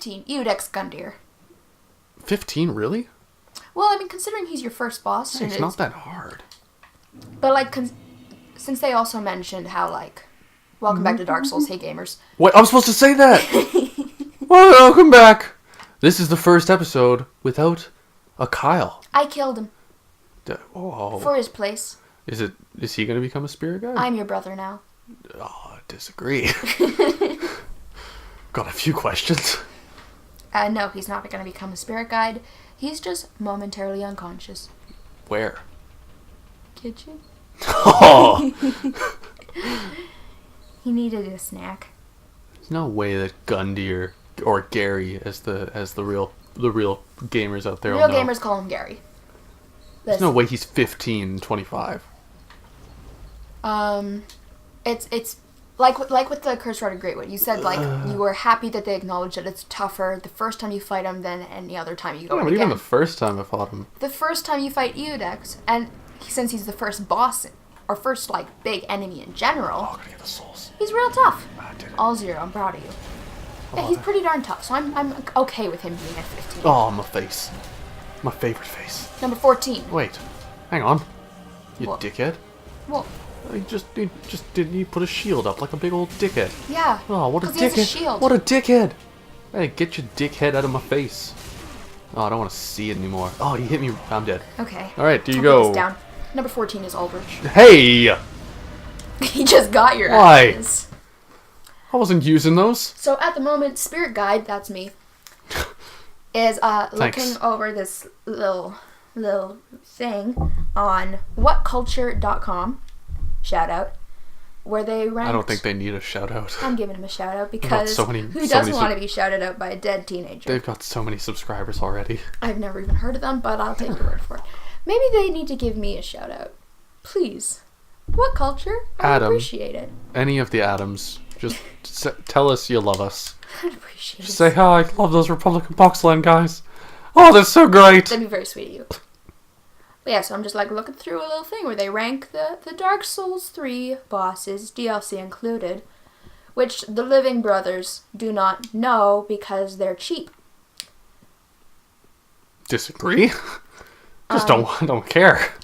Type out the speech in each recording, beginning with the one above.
15. Eudex Gundyr. 15, really? Well, I mean, considering he's your first boss... Hey, it's not that hard. But, like, since they also mentioned how, like... Welcome back to Dark Souls, hey gamers. What? I'm supposed to say that! Welcome back! This is the first episode without a Kyle. I killed him. Oh. For his place. Is he going to become a spirit guide? I'm your brother now. Oh, I disagree. Got a few questions. No, he's not going to become a spirit guide. He's just momentarily unconscious. Where? Kitchen. Oh! He needed a snack. There's no way that Gundyr or Gary, as the real gamers out there, Real gamers call him Gary. There's no way he's 15, 25. It's like with the Curse Rod of Greatwood. You said like you were happy that they acknowledged that it's tougher the first time you fight him than any other time you go. Yeah, but even the first time I fought him. The first time you fight Eudex, and since he's the first boss or first like big enemy in general, I'm gonna get the souls. He's real tough. I did it. All 0. I'm proud of you. Yeah, he's pretty darn tough, so I'm okay with him being at 15. Oh, my face. My favorite face. Number 14. Wait, hang on. You What? dickhead. Well, You put a shield up like a big old dickhead. yeah. Oh, what a 'cause he has a dickhead. shield. What a dickhead. Hey, get your dickhead out of my face. Oh, I don't want to see it anymore. Oh, you hit me. I'm dead. Okay. Alright, do you I'll go? put this down. Number 14 is Aldrich. Hey! He just got your Why? ass. I wasn't using those. So at the moment, Spirit Guide, that's me, is looking over this little thing on whatculture.com, shout out, where they ranked... I don't think they need a shout out. I'm giving him a shout out because who doesn't want to be shouted out by a dead teenager? They've got so many subscribers already. I've never even heard of them, but I'll take your word for it. Maybe they need to give me a shout out. Please. What culture? I appreciate it. Any of the Adams. Just tell us you love us. I'd appreciate it. Just say, hi, I love those Republican Boxland guys. Oh, that's so great. That'd be very sweet of you. But yeah, so I'm just like looking through a little thing where they rank the Dark Souls 3 bosses, DLC included, which the Living Brothers do not know because they're cheap. Disagree? Just don't care.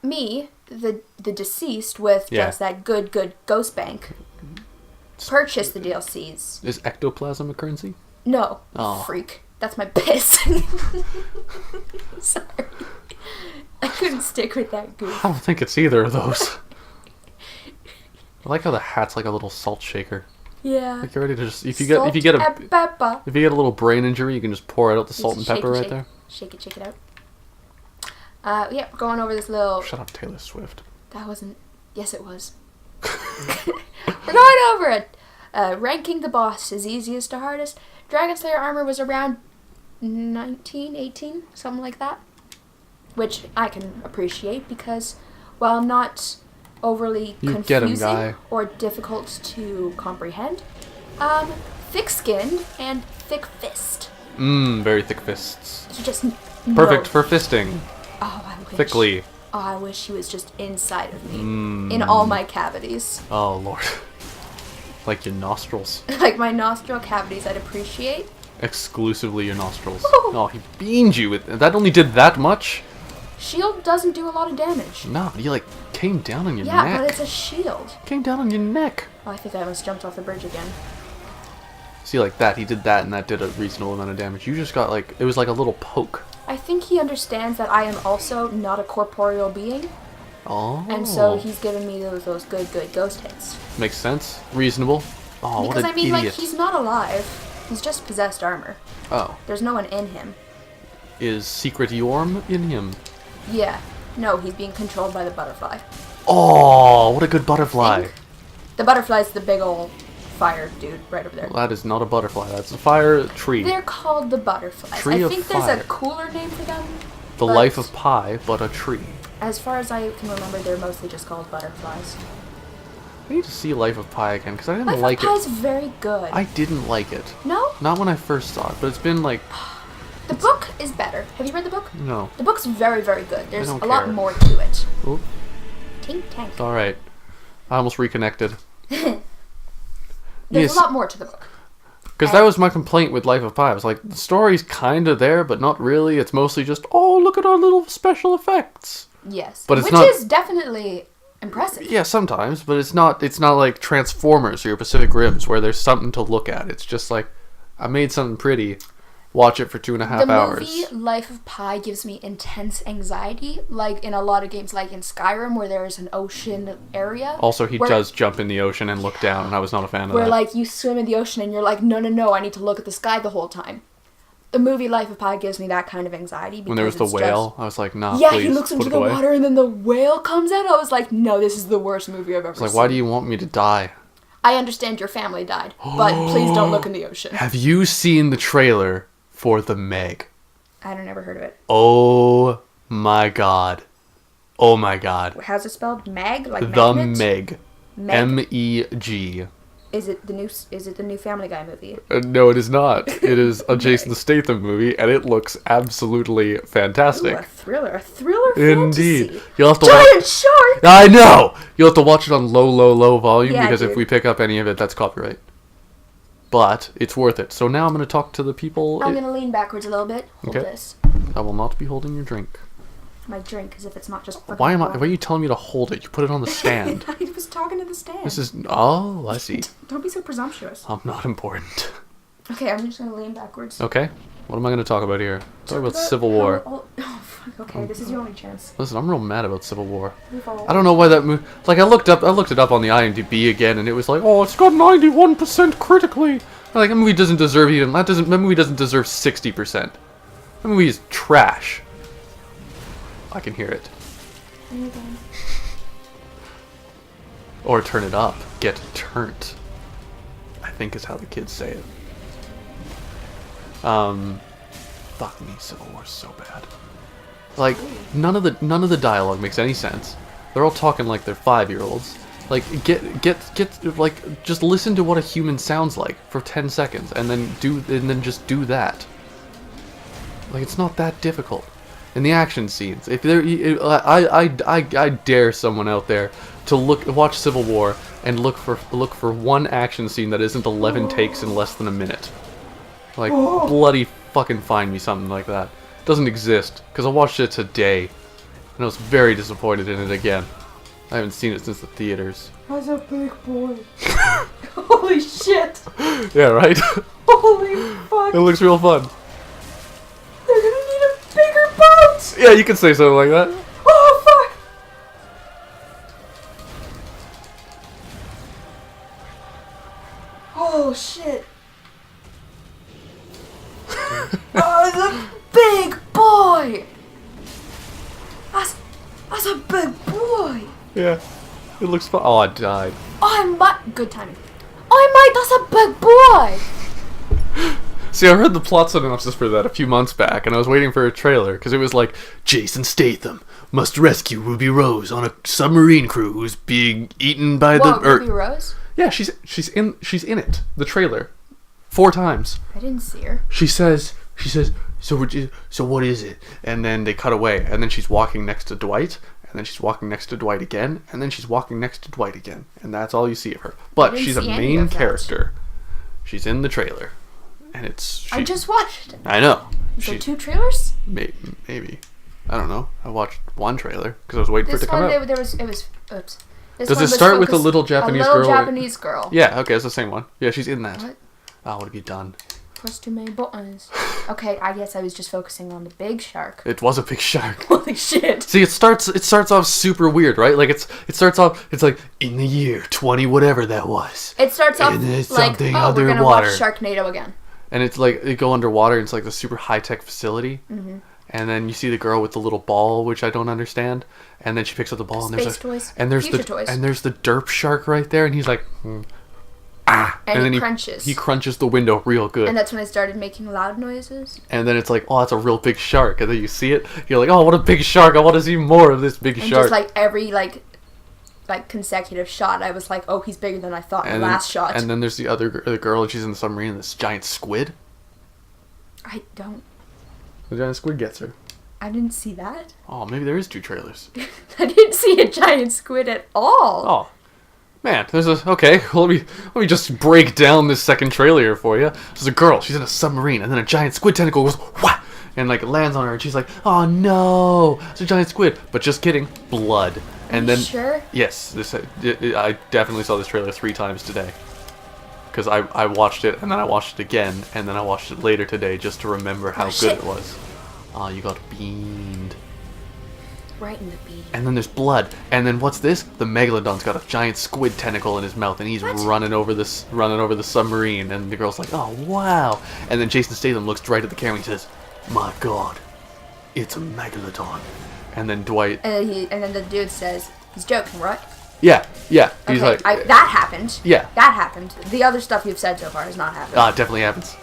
Me, the deceased with just that good ghost bank, purchased the DLCs. Is ectoplasm a currency? No. Oh. Freak. That's my piss. Sorry. I couldn't stick with that goof. I don't think it's either of those. I like how the hat's like a little salt shaker. Yeah. Like you're ready to just if you get a little brain injury, you can just pour out the salt and pepper right there. Shake it out. Yeah, we're going over this little... Shut up, Taylor Swift. That wasn't... Yes, it was. We're going over it. Ranking the bosses, easiest to hardest. Dragonslayer Armour was around 19, 18, something like that. Which I can appreciate because while not overly confusing or difficult to comprehend, thick-skinned and thick-fist. Very thick fists. You just Perfect for fisting. Oh, I wish. Thickly. Oh, I wish he was just inside of me. In all my cavities. Oh, Lord. Like your nostrils. Like my nostril cavities, I'd appreciate. Exclusively your nostrils. Oh, he beamed you with... That only did that much? Shield doesn't do a lot of damage. No, but you, like, came down on your neck. Yeah, but it's a shield. Came down on your neck. Oh, I think I almost jumped off the bridge again. See, like that, he did that, and that did a reasonable amount of damage. You just got, like... It was like a little poke. I think he understands that I am also not a corporeal being. Oh. And so he's giving me those good ghost hits. Makes sense. Reasonable. Oh, because, what an idiot. like, he's not alive. He's just possessed armor. Oh. There's no one in him. Is Secret Yorm in him? Yeah. No, he's being controlled by the butterfly. Oh, what a good butterfly. The butterfly's the big old fire dude right over there. Well, that is not a butterfly. That's a fire tree. They're called the butterflies. Tree I of think fire. there's a cooler name for them. The life of pi, but a tree. As far as I can remember, they're mostly just called butterflies. I need to see Life of Pi again, because I didn't like Life of it. Pi's very good. I didn't like it. No? Not when I first saw it, but it's been like... The book is better. Have you read the book? No. The book's very, very good. There's a don't lot care. more to it. Oop. Tink tank. It's alright. I almost reconnected. There's Yes. a lot more to the book. Because that was my complaint with Life of Pi. I was like, the story's kind of there, but not really. It's mostly just, oh, look at our little special effects. Yes. But it's Which not, is definitely impressive. Yeah, sometimes, but it's not like Transformers or your Pacific Rims where there's something to look at. It's just like, I made something pretty. Watch it for 2.5 hours. The movie Life of Pi gives me intense anxiety, like in a lot of games, like in Skyrim, where there's an ocean area. Also, he does jump in the ocean and look down, and I was not a fan of that. Where, like, you swim in the ocean and you're like, no, I need to look at the sky the whole time. The movie Life of Pi gives me that kind of anxiety. When there was the whale, I was like, nah, yeah, please, he looks into the away. water and then the whale comes out. I was like, no, this is the worst movie I've ever seen. Like, why do you want me to die? I understand your family died, but please don't look in the ocean. Have you seen the trailer for The Meg? I don't ever heard of it. Oh my god. Oh my god. How's it spelled? Meg? Like The magnet? Meg. M-E-G. Is it the new Family Guy movie? No, it is not. It is a Jason Statham movie, and it looks absolutely fantastic. Ooh, a thriller Indeed. fantasy. You'll have to Giant shark! I know! You'll have to watch it on low volume, Yeah, because if dude. we pick up any of it, that's copyright. But it's worth it. So now I'm going to talk to the people. I'm going to lean backwards a little bit. Hold Okay. this. I will not be holding your drink. My drink, as if it's not just... Why are you telling me to hold it? You put it on the stand. I was talking to the stand. This is... Oh, I see. Don't be so presumptuous. I'm not important. Okay, I'm just going to lean backwards. Okay. What am I going to talk about here? Talk about Civil War. Oh, fuck. Okay, this is your only chance. Listen, I'm real mad about Civil War. We've all- I don't know why that movie... Like, I looked it up on the IMDb again, and it was like, oh, it's got 91% critically. I'm like, that movie doesn't deserve even... That movie doesn't deserve 60%. That movie is trash. I can hear it. Or turn it up. Get turned. I think is how the kids say it. Fuck me, Civil War's so bad. Like, none of the dialogue makes any sense. They're all talking like they're 5-year-olds. Like, like, just listen to what a human sounds like for 10 seconds, and then just do that. Like, it's not that difficult. In the action scenes, if there, I dare someone out there to watch Civil War and look for one action scene that isn't 11 takes in less than a minute. Like, bloody fucking find me something like that. It doesn't exist, because I watched it today, and I was very disappointed in it again. I haven't seen it since the theaters. That's a big boy. Holy shit. Yeah, right? Holy fuck. It looks real fun. They're gonna need a bigger boat. Yeah, you could say something like that. Oh fuck. Oh shit. Oh, it's a big boy. That's a big boy. Yeah. It looks fun. Oh, I died. Good timing. That's a big boy. See, I heard the plot synopsis for that a few months back, and I was waiting for a trailer, because it was like, Jason Statham must rescue Ruby Rose on a submarine crew who's being eaten by Ruby Rose? Yeah, she's in it. The trailer. 4 times. I didn't see her. She says, so what is it? And then they cut away, and then she's walking next to Dwight, and then she's walking next to Dwight again, and then she's walking next to Dwight again, and that's all you see of her. But she's a main character. She's in the trailer, and I just watched it. I know. Is there 2 trailers? Maybe. I don't know. I watched 1 trailer because I was waiting for it to come out. Oops. Does it start with the little Japanese girl? A little Japanese girl. Yeah. Okay, it's the same one. Yeah, she's in that. What? Oh, what have you done? Press too many buttons. Okay, I guess I was just focusing on the big shark. It was a big shark. Holy shit. See, it starts off super weird, right? Like it starts off, it's like in the year 20 whatever that was. It starts off like, oh, we're gonna watch Sharknado again. And it's like they go underwater, and it's like the super high tech facility. Mm-hmm. And then you see the girl with the little ball, which I don't understand. And then she picks up the ball, and there's toys. And there's the derp shark right there, and he's like, and then he crunches. He crunches the window real good. And that's when I started making loud noises. And then it's like, oh, that's a real big shark. And then you see it, you're like, oh, what a big shark! I want to see more of this big shark. Just like every like consecutive shot, I was like, oh, he's bigger than I thought. In the last shot. And then there's the girl, and she's in the submarine, and this giant squid. I don't. The giant squid gets her. I didn't see that. Oh, maybe there is 2 trailers. I didn't see a giant squid at all. Oh. Man, okay. Well, let me just break down this second trailer here for you. There's a girl. She's in a submarine, and then a giant squid tentacle goes wha, and like lands on her, and she's like, "Oh no, it's a giant squid." But just kidding, blood. And then sure? Yes, I definitely saw this trailer 3 times today. Because I watched it, and then I watched it again, and then I watched it later today just to remember how good it was. Oh, you got beamed. Right in the bean. And then there's blood. And then what's this? The Megalodon's got a giant squid tentacle in his mouth, and he's running over the submarine. And the girl's like, "Oh wow!" And then Jason Statham looks right at the camera and he says, "My God, it's a Megalodon." And then Dwight. And then the dude says, "He's joking, right?" Yeah. He's okay, like, that happened. Yeah. That happened. The other stuff you've said so far has not happened. It definitely happens.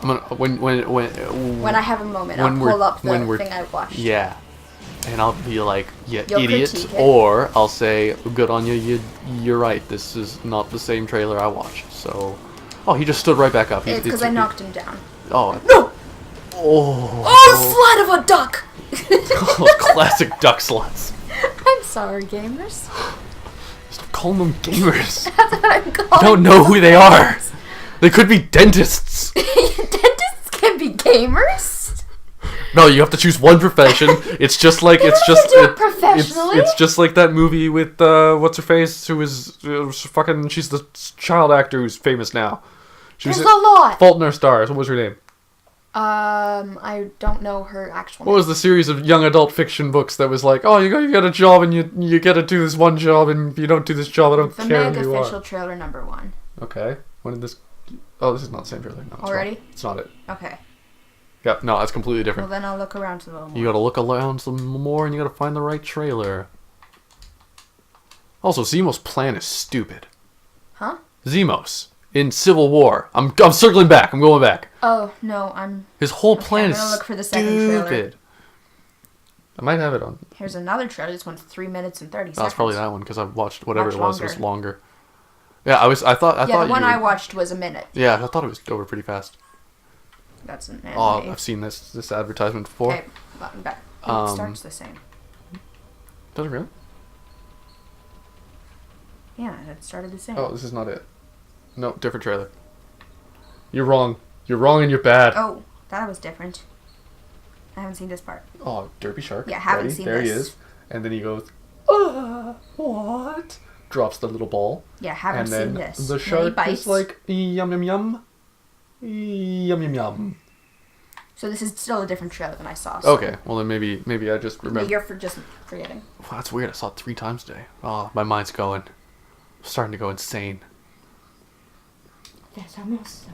I'm gonna when I have a moment, I'll pull up the thing I watched. Yeah. And I'll be like, "Yeah, You'll idiot," or I'll say, "Good on you. You're right. This is not the same trailer I watched." So, oh, he just stood right back up. It's because I knocked him down. Oh no! Oh, slut of a duck! Classic duck sluts. I'm sorry, gamers. Stop calling them gamers. That's what I'm calling. I don't know who they are. They could be dentists. Dentists can be gamers. No, you have to choose one profession. It's just like do it professionally. It's just like that movie with what's her face, who is fucking. She's the child actor who's famous now. There's a lot. Fault in Our Stars. What was her name? I don't know her actual name. What was the series of young adult fiction books that was like, "Oh, you got a job and you get to do this one job, and if you don't do this job, I don't care who you are." The official trailer #1. Okay. When did this? Oh, this is not the same trailer. No, already? It's not it. Okay. Yeah, no, that's completely different. Well, then I'll look around a little more. You gotta look around some more, and you gotta find the right trailer. Also, Zemo's plan is stupid. Huh? Zemos in Civil War. I'm circling back. I'm going back. Oh no, I'm. His whole plan I'm gonna is look for the second trailer. stupid. I might have it on. Here's another trailer. This one's 3 minutes and 30 seconds. Oh, it's probably that one because I've watched whatever Much it was. longer. It was longer. Yeah, I thought. The one I watched was a minute. Yeah, I thought it was over pretty fast. That's an anime. Oh, I've seen this advertisement before. Okay, button back. It starts the same. Does it really? Yeah, it started the same. Oh, this is not it. No, different trailer. You're wrong. You're wrong and you're bad. Oh, that was different. I haven't seen this part. Oh, Derpy Shark. Yeah, I haven't seen there this. There he is. And then he goes, what? Drops the little ball. Yeah, I haven't seen this. And then the shark is like, yum yum yum. Yum yum yum. So this is still a different trailer than I saw. So. Okay, well then maybe I just remember. You're just forgetting. Wow, that's weird. I saw it 3 times today. Oh, my mind's going. Starting to go insane. Yes, almost.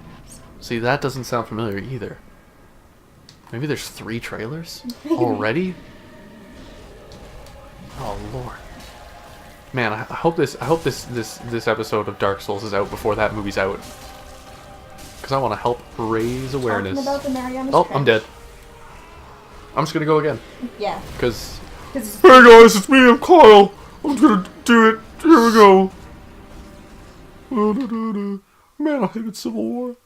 See, that doesn't sound familiar either. Maybe there's 3 trailers already? Oh lord. Man, I hope this episode of Dark Souls is out before that movie's out. Because I want to help raise awareness. About the Mariana's Oh, Trench. I'm dead. I'm just gonna go again. Yeah. Because. Hey It's guys, it's me, I'm Kyle. I'm gonna do it. Here we go. Man, I hated Civil War.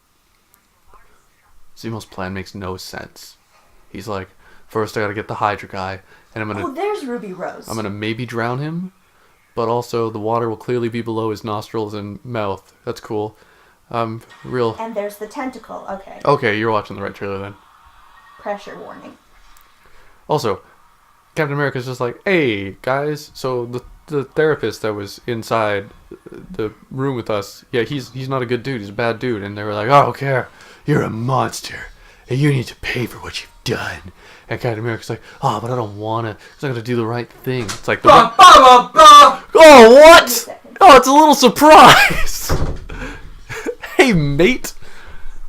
Zemo's plan makes no sense. He's like, first I gotta get the Hydra guy, and I'm gonna. Oh, there's Ruby Rose. I'm gonna maybe drown him, but also the water will clearly be below his nostrils and mouth. That's cool. Real. And there's the tentacle. Okay. Okay, you're watching the right trailer then. Pressure warning. Also, Captain America's just like, hey guys, so the therapist that was inside the room with us, yeah, he's not a good dude, he's a bad dude, and they were like, I don't care, you're a monster, and you need to pay for what you've done. And Captain America's like, oh, but I don't wanna, because I'm gonna do the right thing. It's like, oh, what? Oh, it's a little surprise. Hey, mate.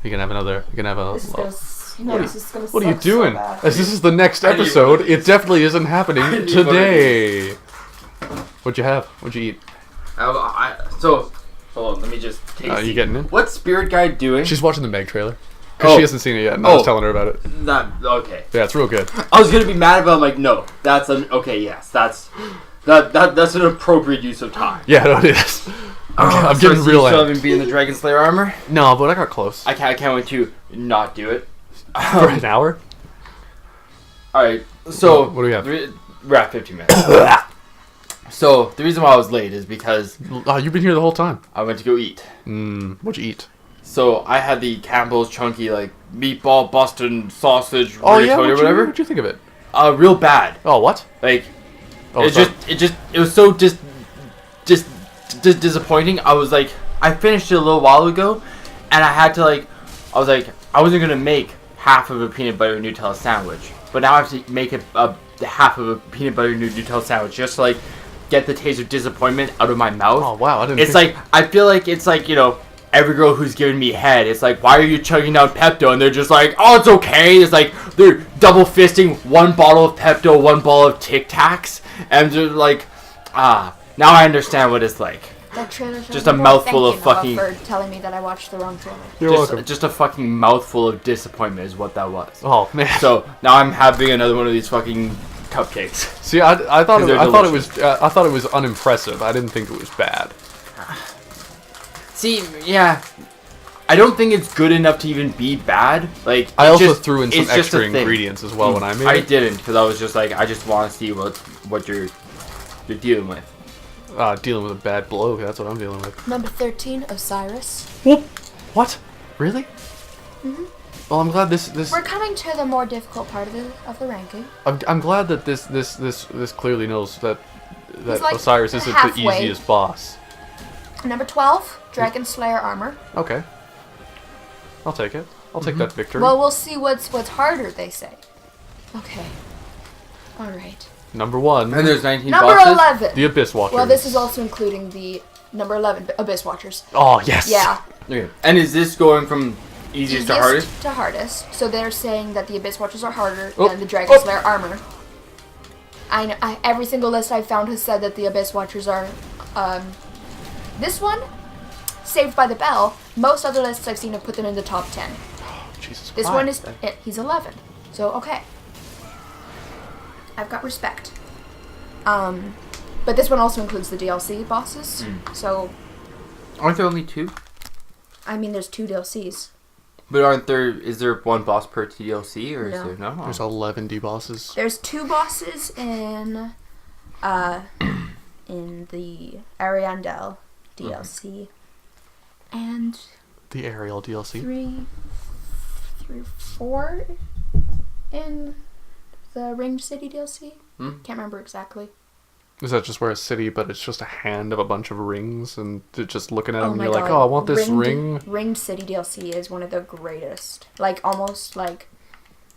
You can have another. You can have a. What are you doing? As this is the next episode, it definitely isn't happening today. What'd you have? What'd you eat? So, hold on, let me just taste. Are you getting in? What's Spirit Guide doing? She's watching the Meg trailer. Because she hasn't seen it yet, and I was telling her about it. Okay. Yeah, it's real good. I was gonna be mad about it, I'm like, no, that's okay, yes, that's an appropriate use of time. Yeah, no, it is. I'm getting real angry. Still be in the Dragonslayer Armour? No, but I got close. I can't wait to not do it. For an hour? Alright, so... What do we have? We're at 15 minutes. So the reason why I was late is because You've been here the whole time. I went to go eat. What'd you eat? So I had the Campbell's chunky like meatball Boston sausage Oh yeah, rigatoni or whatever. what'd you think of it? Real bad. Oh what? Like Oh, it was so disappointing. I was like, I finished it a little while ago, and I had to like, I was like, I wasn't gonna make half of a peanut butter Nutella sandwich, but now I have to make a half of a peanut butter Nutella sandwich just to like get the taste of disappointment out of my mouth. Oh wow, I didn't. It's like I feel like it's like, you know, every girl who's giving me head, it's like, why are you chugging down Pepto? And they're just like, oh, it's okay. It's like they're double fisting one bottle of Pepto, one bottle of Tic Tacs, and they're like, now I understand what it's like. That trailer Just a mouthful of fucking. For telling me that I watched the wrong trailer. You're welcome. Just a fucking mouthful of disappointment is what that was. Oh man. So now I'm having another one of these fucking cupcakes. See, I thought Because I thought it was unimpressive. I didn't think it was bad. See, yeah, I don't think it's good enough to even be bad. Like I also just, threw in some it's just extra a thing. ingredients as well when I made I it. didn't, because I was just like, I just want to see what you're dealing with. Dealing with a bad blow. That's what I'm dealing with. Number 13, Osiris. Whoop. What? Really? Mm-hmm. Well, I'm glad this. We're coming to the more difficult part of the ranking. I'm glad that this clearly knows that like Osiris isn't halfway. the easiest boss. Number 12, Dragonslayer Armour. Okay. I'll take it. I'll take that victory. Well, we'll see what's harder, they say. Okay. Alright. Number 1. And there's 19 Number bosses? 11. The Abyss Watchers. Well, this is also including the number 11, Abyss Watchers. Oh, yes. Yeah. Okay. And is this going from easiest to hardest? To hardest. So they're saying that the Abyss Watchers are harder Oh. than the Dragonslayer Armour. Every single list I've found has said that the Abyss Watchers are... this one, Saved by the Bell. Most other lists I've seen have put them in the top 10. Oh, Jesus This Christ. one is... he's 11. So, okay. I've got respect. But this one also includes the DLC bosses. So, Aren't there only 2? I mean, there's 2 DLCs. But is there one boss per DLC, or is No. there no? There's 11 D-bosses. There's 2 bosses in the Ariandel DLC. And The Ariel DLC. 3 or 4 in the Ringed City DLC. Can't remember exactly. Is that just where a city, but it's just a hand of a bunch of rings, and they're just looking at them, and my you're like, God. oh, I want this ring? Ringed City DLC is one of the greatest. Like, almost like...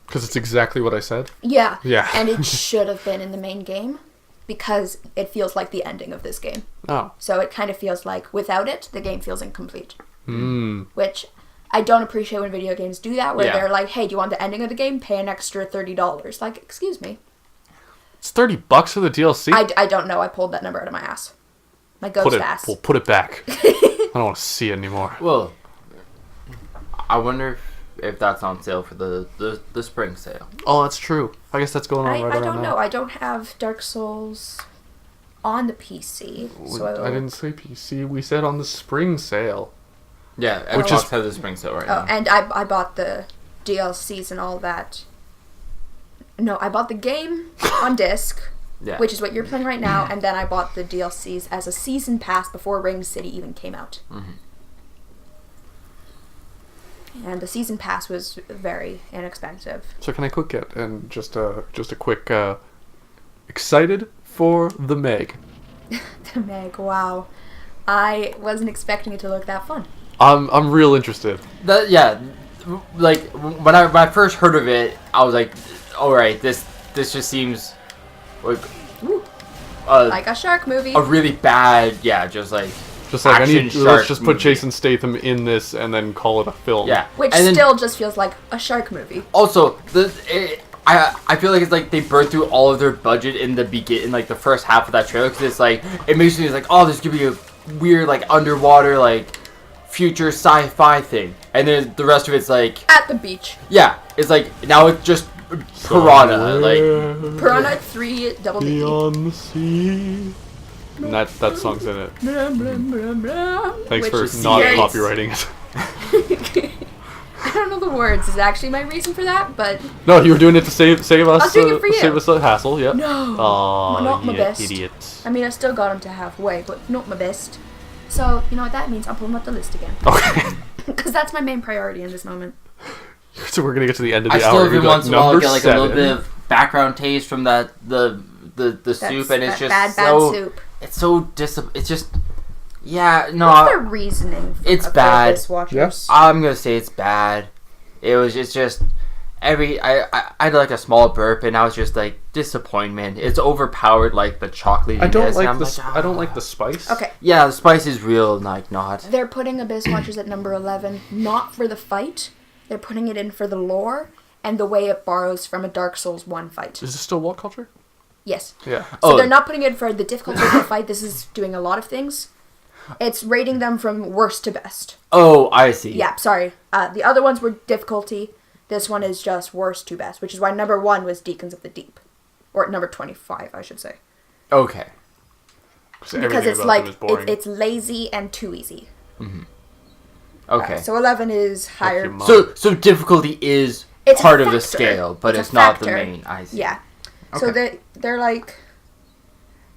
Because it's exactly what I said? Yeah. Yeah. And it should have been in the main game, because it feels like the ending of this game. Oh. So it kind of feels like, without it, the game feels incomplete. Hmm. Which I don't appreciate when video games do that, where Yeah. they're like, hey, do you want the ending of the game? Pay an extra $30. Like, excuse me. It's $30 for the DLC? I don't know. I pulled that number out of my ass. My ghost ass. Well, put it back. I don't want to see it anymore. Well, I wonder if that's on sale for the spring sale. Oh, that's true. I guess that's going on right I around don't now. know. I don't have Dark Souls on the PC. So I didn't say PC. We said on the spring sale. Yeah, Which Xbox is- has the spring sale right Oh, now. and I bought the DLCs and all that. No, I bought the game on disc, Yeah. which is what you're playing right now, and then I bought the DLCs as a season pass before Ring City even came out. And the season pass was very inexpensive. So can I quick get and just a quick excited for the Meg. The Meg, wow. I wasn't expecting it to look that fun. I'm real interested. Yeah, like when I first heard of it, I was like, all right, this just seems like Like a shark movie. a really bad, just like action let's shark just put movie. Jason Statham in this and then call it a film. Yeah, Which and then still just feels like a shark movie. also I feel like it's like they burned through all of their budget in like the first half of that trailer, because it's like it makes me like, oh, there's gonna be a weird like underwater like future sci-fi thing, and then the rest of it's like At the beach. it's like now it's just Piranha, like Piranha 3 Double D. Beyond the sea. And that song's in it. Thanks Which for is not very- copywriting it. don't know the words is actually my reason for that, but... No, you were doing it to save us. I was doing it for you. Save us the hassle, yep. No, Oh, not my you best. idiot. I mean, I still got him to halfway, but not my best. So, you know what that means? I'm pulling up the list again. Okay. Because that's my main priority in this moment. So we're gonna get to the end of the I hour. still every We've once got in a while number get like 7. a little bit of background taste from the soup, and it's that just bad so soup. it's so it's just yeah no. What's their reasoning? It's for bad. this, watchers? Yes. I'm gonna say it's bad. It's just I had like a small burp, and I was just like disappointment. It's overpowered like the chocolate. I don't like the I don't like the spice. Okay. Yeah, the spice is real like not. They're putting Abyss Watchers at number 11, not for the fight. They're putting it in for the lore and the way it borrows from a Dark Souls 1 fight. Is this still what culture? Yes. Yeah. So they're not putting it for the difficulty of the fight. This is doing a lot of things. It's rating them from worst to best. Oh, I see. Yeah, sorry. The other ones were difficulty. This one is just worst to best, which is why number 1 was Deacons of the Deep. Or number 25, I should say. Okay. Because it's like, it's lazy and too easy. Mm-hmm. Okay. So 11 is higher. So difficulty is It's part a of the factor. scale, but It's it's a not the factor. main. I see. Yeah. So they're like,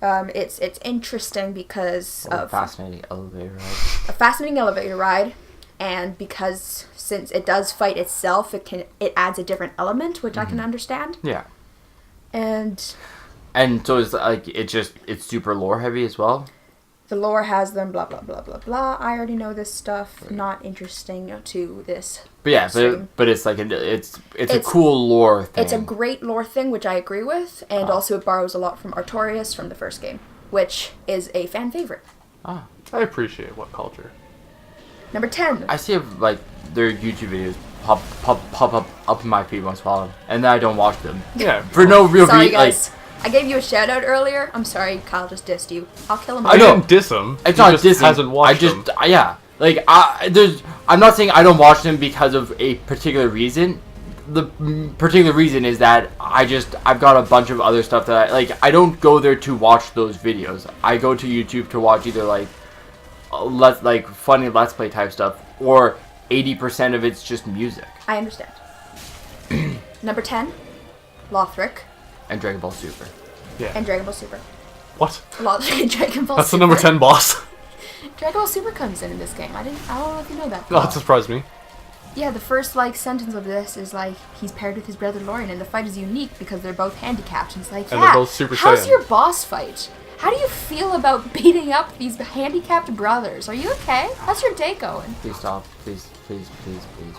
it's interesting because of fascinating elevator ride. a fascinating elevator ride, and because since it does fight itself, it adds a different element, which I can understand. Yeah. And so it's like it's super lore heavy as well. the lore has them, blah blah blah blah blah. I already know this stuff. Right. Not interesting to this. But yeah, stream. but it's like it's a cool lore thing. It's a great lore thing, which I agree with, and also it borrows a lot from Artorias from the first game, which is a fan favorite. Ah. I appreciate what culture. Number 10. I see like their YouTube videos pop up in my feed once in a while, and then I don't watch them. Yeah. For no real Sorry, reason. guys. I gave you a shout out earlier. I'm sorry, Kyle just dissed you. I'll kill him. I know. didn't diss him. It's He not just dissing. hasn't watched them. Yeah. Like I'm not saying I don't watch them because of a particular reason. The particular reason is that I've got a bunch of other stuff that I don't go there to watch those videos. I go to YouTube to watch either funny let's play type stuff, or 80% of it's just music. I understand. Number 10, Lothric And Dragon Ball Super. Yeah. and Dragon Ball Super. What? Lothric, Dragon Ball That's the Super. number 10 boss. Dragon Ball Super comes in this game. I don't know if you know that. Oh, that surprised me. Yeah, the first sentence of this is he's paired with his brother Lorian, and the fight is unique because they're both handicapped. And it's like, And they're both Super how's Saiyan. your boss fight? How do you feel about beating up these handicapped brothers? Are you okay? How's your day going? Please stop. Please.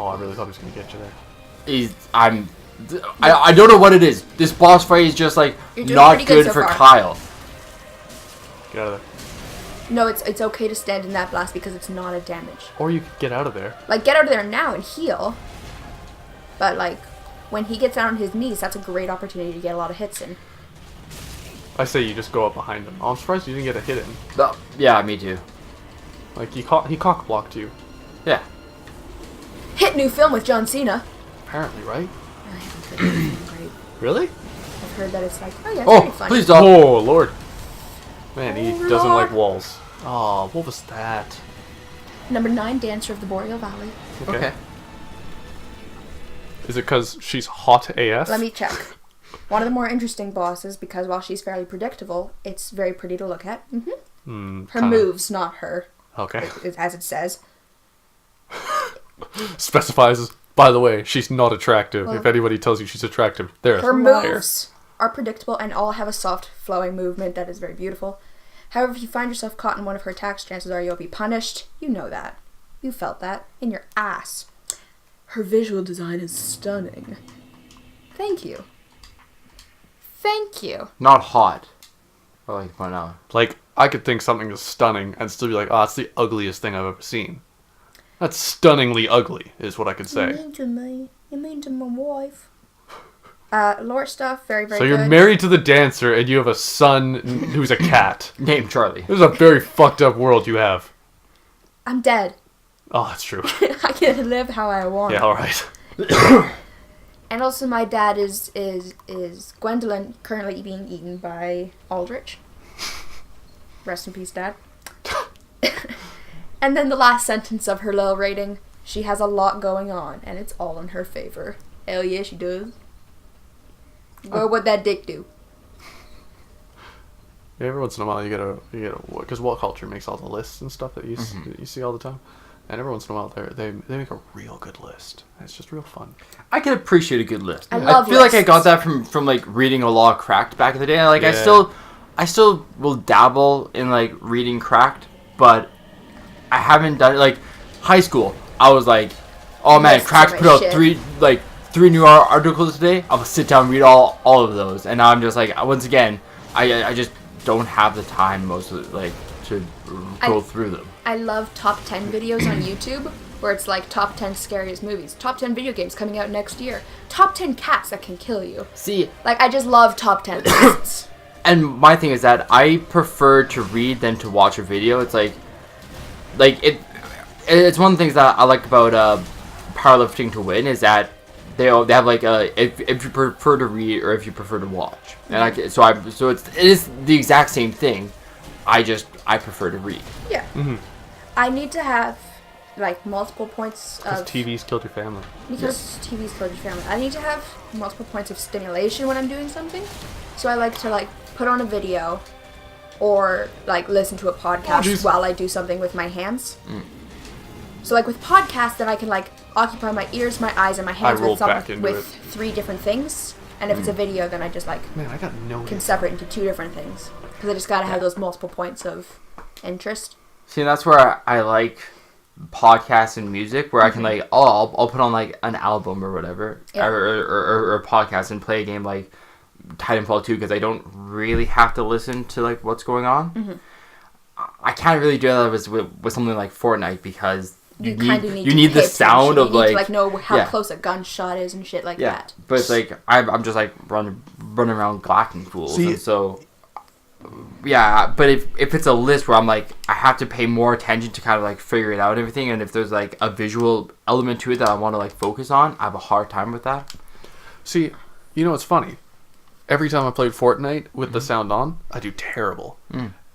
Oh, I really thought he was going to get you there. I don't know what it is. This boss fight is just You're doing not pretty good good so for far. Kyle. Get out of there. No, it's okay to stand in that blast because it's not a damage. Or you could get out of there. Get out of there now and heal. But, when he gets out on his knees, that's a great opportunity to get a lot of hits in. I say you just go up behind him. Oh, I'm surprised you didn't get a hit in. Yeah, me too. He cock blocked you. Yeah. Hit new film with John Cena. Apparently, right? I haven't heard that it's great. Really? I've heard that it's oh yeah, it's Oh, pretty funny. please stop. Oh, Lord. Man, he Oh, doesn't Lord. like walls. Oh, what was that? Number 9, Dancer of the Boreal Valley. Okay. Is it because she's hot AF? Let me check. One of the more interesting bosses, because while she's fairly predictable, it's very pretty to look at. Her moves, not her, Okay. as it says. Specifies, by the way, she's not attractive. Well, if anybody tells you she's attractive, they're Her a liar. moves are predictable and all have a soft, flowing movement that is very beautiful. However, if you find yourself caught in one of her attacks, chances are you'll be punished. You know that. You felt that. In your ass. Her visual design is stunning. Thank you. Thank you. Not hot. I like to point out. I could think something is stunning and still be like, oh, it's the ugliest thing I've ever seen. That's stunningly ugly, is what I could say. You mean to me. You mean to my wife. Lore stuff, very, very So good. you're married to the dancer and you have a son who's a cat. Name Charlie. This is a very fucked up world you have. I'm dead. Oh, that's true. I can live how I want. Yeah, alright. And also my dad is Gwendolyn, currently being eaten by Aldrich. Rest in peace, Dad. And then the last sentence of her little rating. She has a lot going on, and it's all in her favor. Hell yeah, she does. What that dick do? Yeah, every once in a while you gotta, because What Culture makes all the lists and stuff that you see all the time, and every once in a while they make a real good list. It's just real fun. I can appreciate a good list. I love feel lists. like I got that from like reading a lot of Cracked back in the day. Like Yeah. I still will dabble in like reading Cracked, but I haven't done it. Like high school, I was like, oh man, Lists Cracked are put my out shit. three new articles today. I'm gonna sit down and read all of those, and now I'm just like, once again, I just don't have the time to go through them. I love top 10 videos on YouTube where it's like top 10 scariest movies, top 10 video games coming out next year, top 10 cats that can kill you. See, Like, I just love top 10 lists. and my thing is that I prefer to read than to watch a video. It's it's one of the things that I like about powerlifting to win is that they have like if you prefer to read or if you prefer to watch, and it is the exact same thing. I prefer to read. Yeah. I need to have like multiple points Because of TV's killed your family. because TV's killed your family. I need to have multiple points of stimulation when I'm doing something. So I like to like put on a video or like listen to a podcast jeez. while I do something with my hands. So like with podcasts, then I can like occupy my ears, my eyes, and my hands rolled with back into with it. 3 different things. And if it's a video, then I just like Man, I got no. can separate into 2 different things because I just gotta have those multiple points of interest. See, that's where I like podcasts and music, where I can like, I'll put on like an album or whatever, Yeah. or a podcast and play a game like Titanfall 2 because I don't really have to listen to like what's going on. I can't really do that with something like Fortnite because You kind of need you to need pay the sound attention. of You need like to know how yeah. close a gunshot is and shit like yeah. that. But it's like I'm just like running around glacking fools, See- and so. Yeah, but if it's a list where I'm like, I have to pay more attention to kind of like figure it out and everything, and if there's like a visual element to it that I want to like focus on, I have a hard time with that. See, you know what's funny? Every time I played Fortnite with the sound on, I do terrible.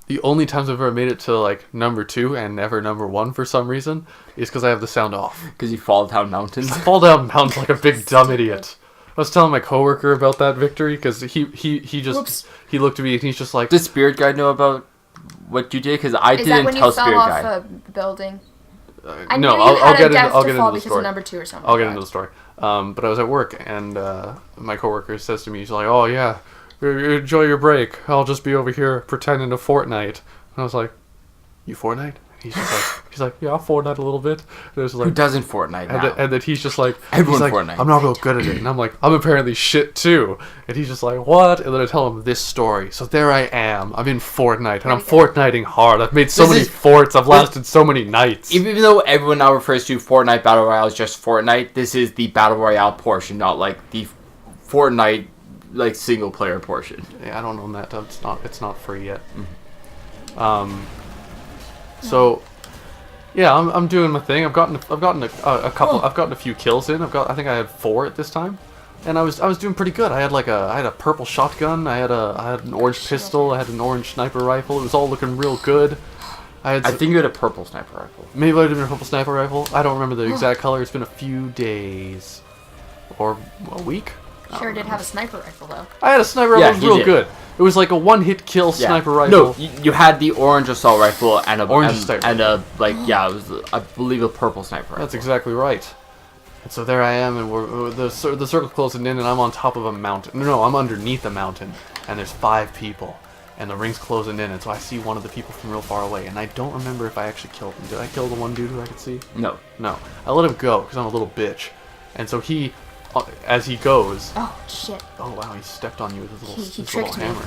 The only times I've ever made it to like number 2 and never number 1 for some reason is because I have the sound off. Because you fall down mountains. I fall down mountains like a big dumb idiot. I was telling my coworker about that victory because he just Whoops. he looked at me and he's just like, Does Spirit Guide know about what you did? Because I Is that didn't when tell you fell Spirit off Guide. a building? I no, knew you I'll had get a death I'll to get fall into the because story. of number 2 or something. I'll get like into the that. story. But I was at work and my coworker says to me, he's like, "Oh yeah, enjoy your break. I'll just be over here pretending to Fortnite." And I was like, "You Fortnite?" He's just like, "Yeah, I'll Fortnite a little bit." And it was Who like, doesn't Fortnite now? and then he's just like, Everyone he's like, Fortnite. "I'm not real good at it," and I'm like, "I'm apparently shit too." And he's just like, "What?" And then I tell him this story. So there I am. I'm in Fortnite, and I'm Fortniting hard. I've made so This many is- forts. I've lasted so many nights. Even though everyone now refers to Fortnite Battle Royale as just Fortnite, this is the Battle Royale portion, not like the Fortnite like single player portion. Yeah, I don't own that. It's not free yet. So, yeah, I'm doing my thing. I've gotten a couple. I've gotten a few kills in. I think I had 4 at this time, and I was doing pretty good. I had a purple shotgun. I had an orange pistol. I had an orange sniper rifle. It was all looking real good. I think you had a purple sniper rifle. maybe I had a purple sniper rifle. I don't remember the exact color. It's been a few days or a week. Sure did have a sniper rifle though. I had a sniper rifle. Yeah, It was you real did. good. It was like a one-hit kill Yeah. sniper rifle. No, you had the orange assault rifle and a Orange sniper. and a like yeah, it was I believe a purple sniper rifle. That's exactly right. And so there I am, and the circle's closing in, and I'm on top of a mountain. No, I'm underneath a mountain, and there's 5 people, and the ring's closing in, and so I see one of the people from real far away, and I don't remember if I actually killed him. Did I kill the one dude who I could see? No. No. I let him go, because I'm a little bitch. And so he, as he goes... Oh shit. Oh wow, he stepped on you with his He little tricked me. hammer.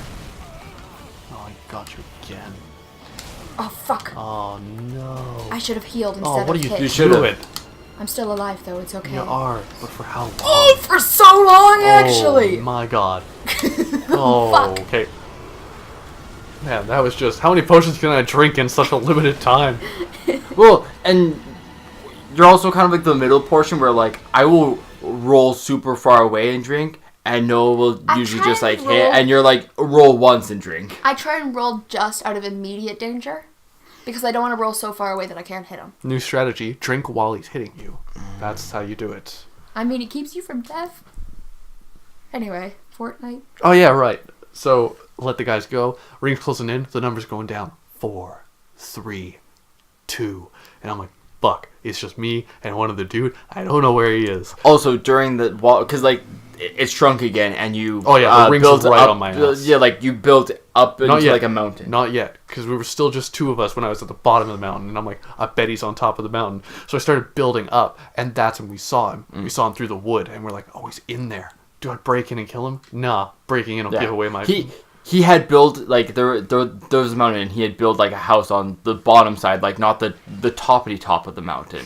Oh, he got you again. Oh fuck. Oh no. I should have healed instead Oh, what are of you hit. You should've. doing? I'm still alive though. It's okay. You are, but for how long? Oh, for so long actually. Oh my god. Oh, Fuck. okay. Man, that was just... How many potions can I drink in such a limited time? Well, and you're also kind of like the middle portion where like I will roll super far away and drink, and Noah will I usually try just and like hit, roll- and you're like roll once and drink. I try and roll just out of immediate danger. Because I don't want to roll so far away that I can't hit him. New strategy, drink while he's hitting you. That's how you do it. I mean, it keeps you from death. Anyway, Fortnite. Oh, yeah, right. So, let the guys go. Ring's closing in. The number's going down. 4, 3, 2. And I'm like, fuck. It's just me and one other dude. I don't know where he is. Also, during the wall, because, like, it's shrunk again, and you... Oh, yeah, the ring's built right up, on my ass. Yeah, like, you built up into, Not yet. like, a mountain. Not yet, because we were still just 2 of us when I was at the bottom of the mountain, and I'm like, I bet he's on top of the mountain. So I started building up, and that's when we saw him. We saw him through the wood, and we're like, oh, he's in there. Do I break in and kill him? Nah, breaking in will give away my... He had built, like, there was a mountain, and he had built, like, a house on the bottom side, like, not the toppity top of the mountain,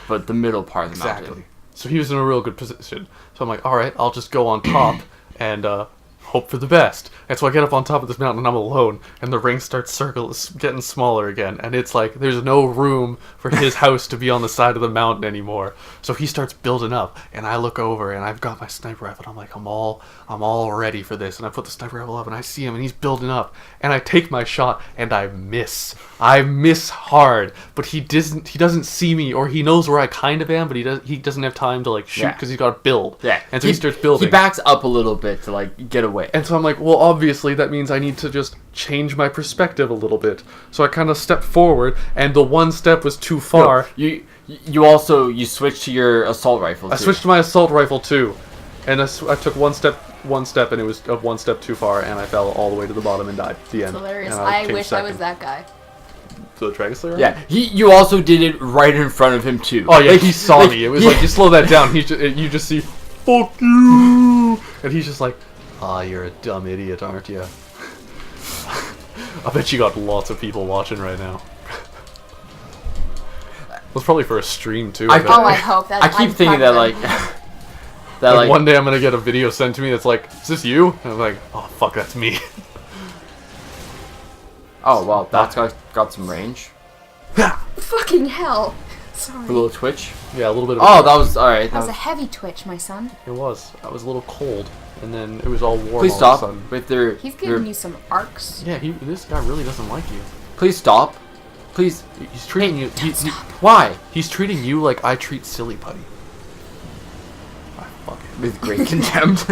but the middle part of the mountain. So he was in a real good position. So I'm like, all right, I'll just go on top and hope for the best. And so I get up on top of this mountain and I'm alone, and the ring starts getting smaller again. And it's like there's no room for his house to be on the side of the mountain anymore. So he starts building up, and I look over and I've got my sniper rifle. And I'm like, I'm all ready for this. And I put the sniper rifle up, and I see him, and he's building up, and I take my shot and I miss. I miss hard, but he doesn't see me, or he knows where I kind of am, but he doesn't have time to like shoot because he's got to build. Yeah, and so he starts building. He backs up a little bit to like get away. And so I'm like, well, obviously that means I need to just change my perspective a little bit. So I kind of stepped forward, and the one step was too far. No, you switched to your assault rifle. I switched to my assault rifle too, and I took one step, and it was one step too far, and I fell all the way to the bottom and died. The end. It's hilarious. And I came wish second. I was that guy. So the Dragonslayer? Yeah, you also did it right in front of him too. Oh yeah, he saw me. It was like, you slow that down. You just see, fuck you, and he's just like, ah, you're a dumb idiot, aren't you? I bet you got lots of people watching right now. That's probably for a stream too. I hope that. I keep thinking that like, one day I'm gonna get a video sent to me that's like, is this you? And I'm like, oh fuck, that's me. Oh well, that's got some range. Fucking hell! Sorry. A little twitch. Yeah, a little bit of. Oh, that was alright. That was a heavy twitch, my son. It was. I was a little cold, and then it was all warm. Please all stop of a sudden. with their. He's giving you some arcs. Yeah, this guy really doesn't like you. Please stop. Please. He's treating you. Why? He's treating you like I treat Silly Putty. Fuck it. With great contempt.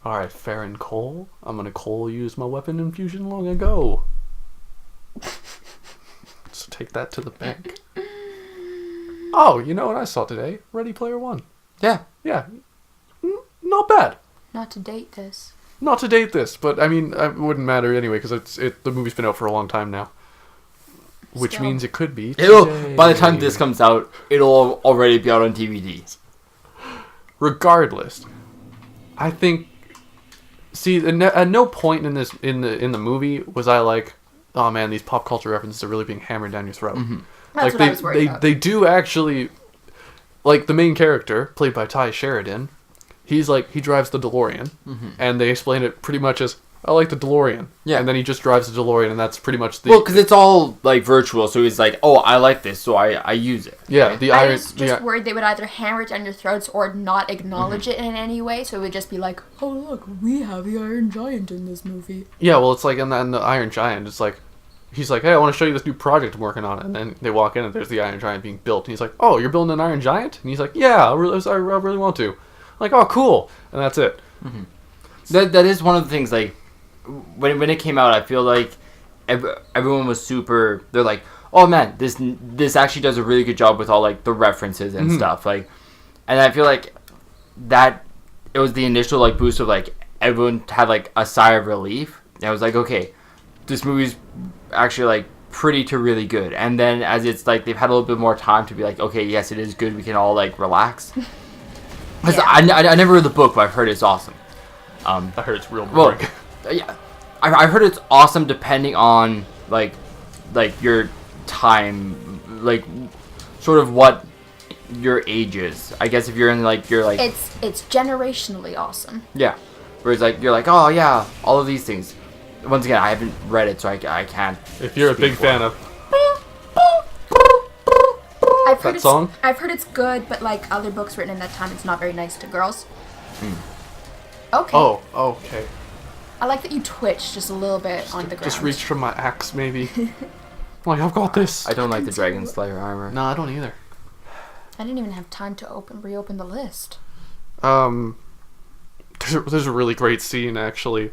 Alright, Farron Cole. I'm gonna Cole use my weapon infusion long ago. So take that to the bank. Oh, you know what I saw today? Ready Player One. Yeah. Yeah. Not bad. Not to date this. Not to date this, but I mean, it wouldn't matter anyway because the movie's been out for a long time now. Which Still. means it could be. By the time this comes out, it'll already be out on DVD. Regardless, I think. See, at no point in this in the movie was I like, oh man, these pop culture references are really being hammered down your throat. Mm-hmm. That's what I was worried about. They do actually, like the main character played by Ty Sheridan, he drives the DeLorean, and they explain it pretty much as, I like the DeLorean. Yeah. And then he just drives the DeLorean, and that's pretty much the... Well, because it's all, like, virtual, so he's like, oh, I like this, so I use it. Yeah, right? the I iron... was just worried they would either hammer it down your throats or not acknowledge it in any way, so it would just be like, oh look, we have the Iron Giant in this movie. Yeah, well, it's like in the Iron Giant, it's like, he's like, hey, I want to show you this new project I'm working on, and then they walk in and there's the Iron Giant being built, and he's like, oh, you're building an Iron Giant? And he's like, yeah, I really want to. I'm like, oh, cool. And that's it. Mm-hmm. That is one of the things, like, when it came out, I feel like everyone was super, they're like, oh man, this actually does a really good job with all, like, the references and stuff, like, and I feel like that, it was the initial, like, boost of, like, everyone had, like, a sigh of relief, and I was like, okay, this movie's actually, like, pretty to really good, and then as it's, like, they've had a little bit more time to be like, okay, yes, it is good, we can all, like, relax, because I never read the book, but I've heard it's awesome. I heard it's real boring. Well, yeah, I heard it's awesome depending on like your time, like sort of what your age is. I guess if you're in like it's generationally awesome. Yeah, whereas like you're like, oh yeah, all of these things. Once again, I haven't read it, so I can't. If you're a big fan of that song, I've heard it's good, but like other books written in that time, it's not very nice to girls. Okay. Oh, okay. I like that you twitch just a little bit on the ground. Just reach for my axe, maybe. Like, I've got this. I don't like the Dragonslayer armor. No, I don't either. I didn't even have time to reopen the list. There's a really great scene, actually,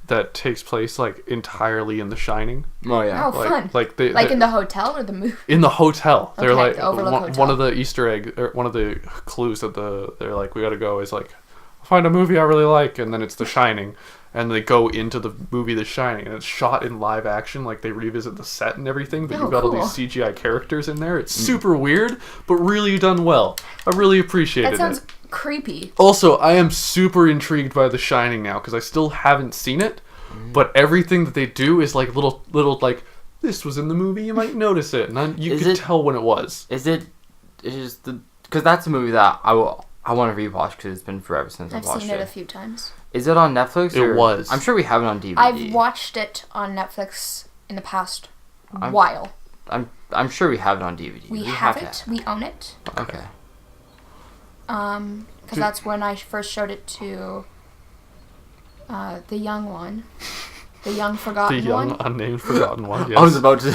that takes place, like, entirely in The Shining. Oh, yeah. Oh, fun. Like, in the hotel or the movie? In the hotel. They're Okay, like, the Overlook one Hotel. of the Easter egg, or one of the clues that they're like, we gotta go is like, find a movie I really like, and then it's The Shining. And they go into the movie The Shining, and it's shot in live action, like they revisit the set and everything, but you've got all these CGI characters in there. It's super weird, but really done well. I really appreciated That sounds it. creepy. Also, I am super intrigued by The Shining now, because I still haven't seen it, but everything that they do is like little like, this was in the movie, you might notice it, and you could tell when it was. Because that's a movie that I want to rewatch, because it's been forever since I've watched it. I've seen it a few times. Is it on Netflix? It was. I'm sure we have it on DVD. I've watched it on Netflix in the past while. I'm sure we have it on DVD. We have it. We own it. Okay. Because that's when I first showed it to the young one. The young forgotten The young, one. unnamed, forgotten one, yes. I was about to...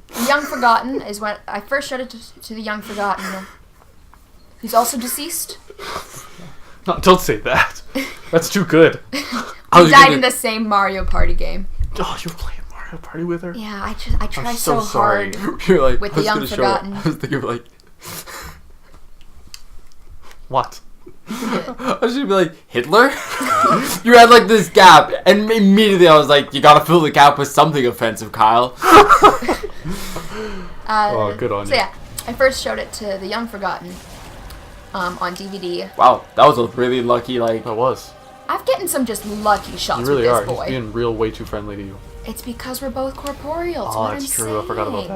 The young forgotten is when I first showed it to the young forgotten, who's also deceased. No, don't say that. That's too good. He died in the same Mario Party game. Oh, you were playing Mario Party with her? Yeah, I try I'm so sorry. hard You're like, with the young forgotten. I was thinking like... What? I was gonna be like, Hitler? You had like this gap, and immediately I was like, you gotta fill the gap with something offensive, Kyle. Oh, good on you. So yeah, I first showed it to the young forgotten on DVD. Wow, that was a really lucky, like... That was. I've getting some just lucky shots You really with are. this boy. He's being real way too friendly to you. It's because we're both corporeal. It's Oh, what that's I'm true. saying. I forgot about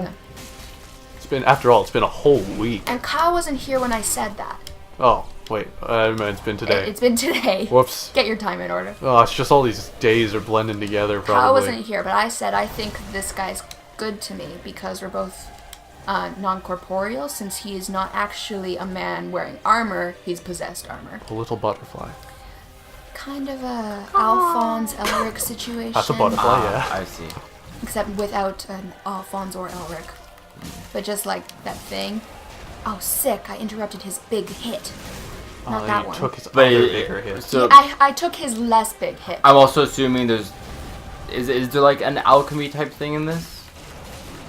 that. After all, it's been a whole week. And Kyle wasn't here when I said that. Oh, wait. I meant it's been today. It's been today. Whoops. Get your time in order. Oh, it's just all these days are blending together, probably. Kyle wasn't here, but I said I think this guy's good to me because we're both non-corporeal. Since he is not actually a man wearing armor, he's possessed armor. A little butterfly. Kind of a Alphonse Elric situation. That's a butterfly, yeah. I see. Except without an Alphonse or Elric. But just like that thing. Oh, sick. I interrupted his big hit. Not that you one. took his But other bigger hit. So I took his less big hit. I'm also assuming there's... Is there like an alchemy type thing in this?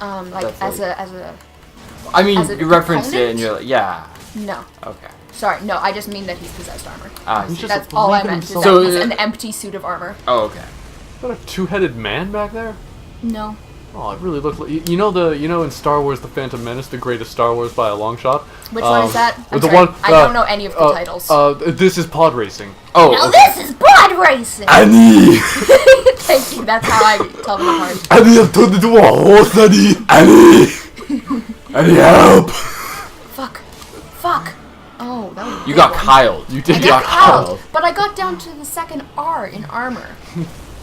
Like That's as a I mean, as a you referenced it component? and you're like, yeah. no. Okay. Sorry, no. I just mean that he's possessed armor. Ah, I He's see. just- That's all I making meant. Is himself- that So, he's an empty suit of armor. Oh, okay. Is that a two-headed man back there? No. Oh, it really looked like... You know in Star Wars The Phantom Menace, the greatest Star Wars by a long shot? Which one is that? I'm the sorry, one, I don't know any of the titles. This is pod racing. Oh, Now okay. this is pod racing. Annie! Thank you. That's how I tell them apart. Annie, I've turned into a horse, Annie! Annie! Annie, help! Fuck. Oh, that was a You big got one. Kyle. You I did got got Kyle, Kyle. but I got down to the second R in armor.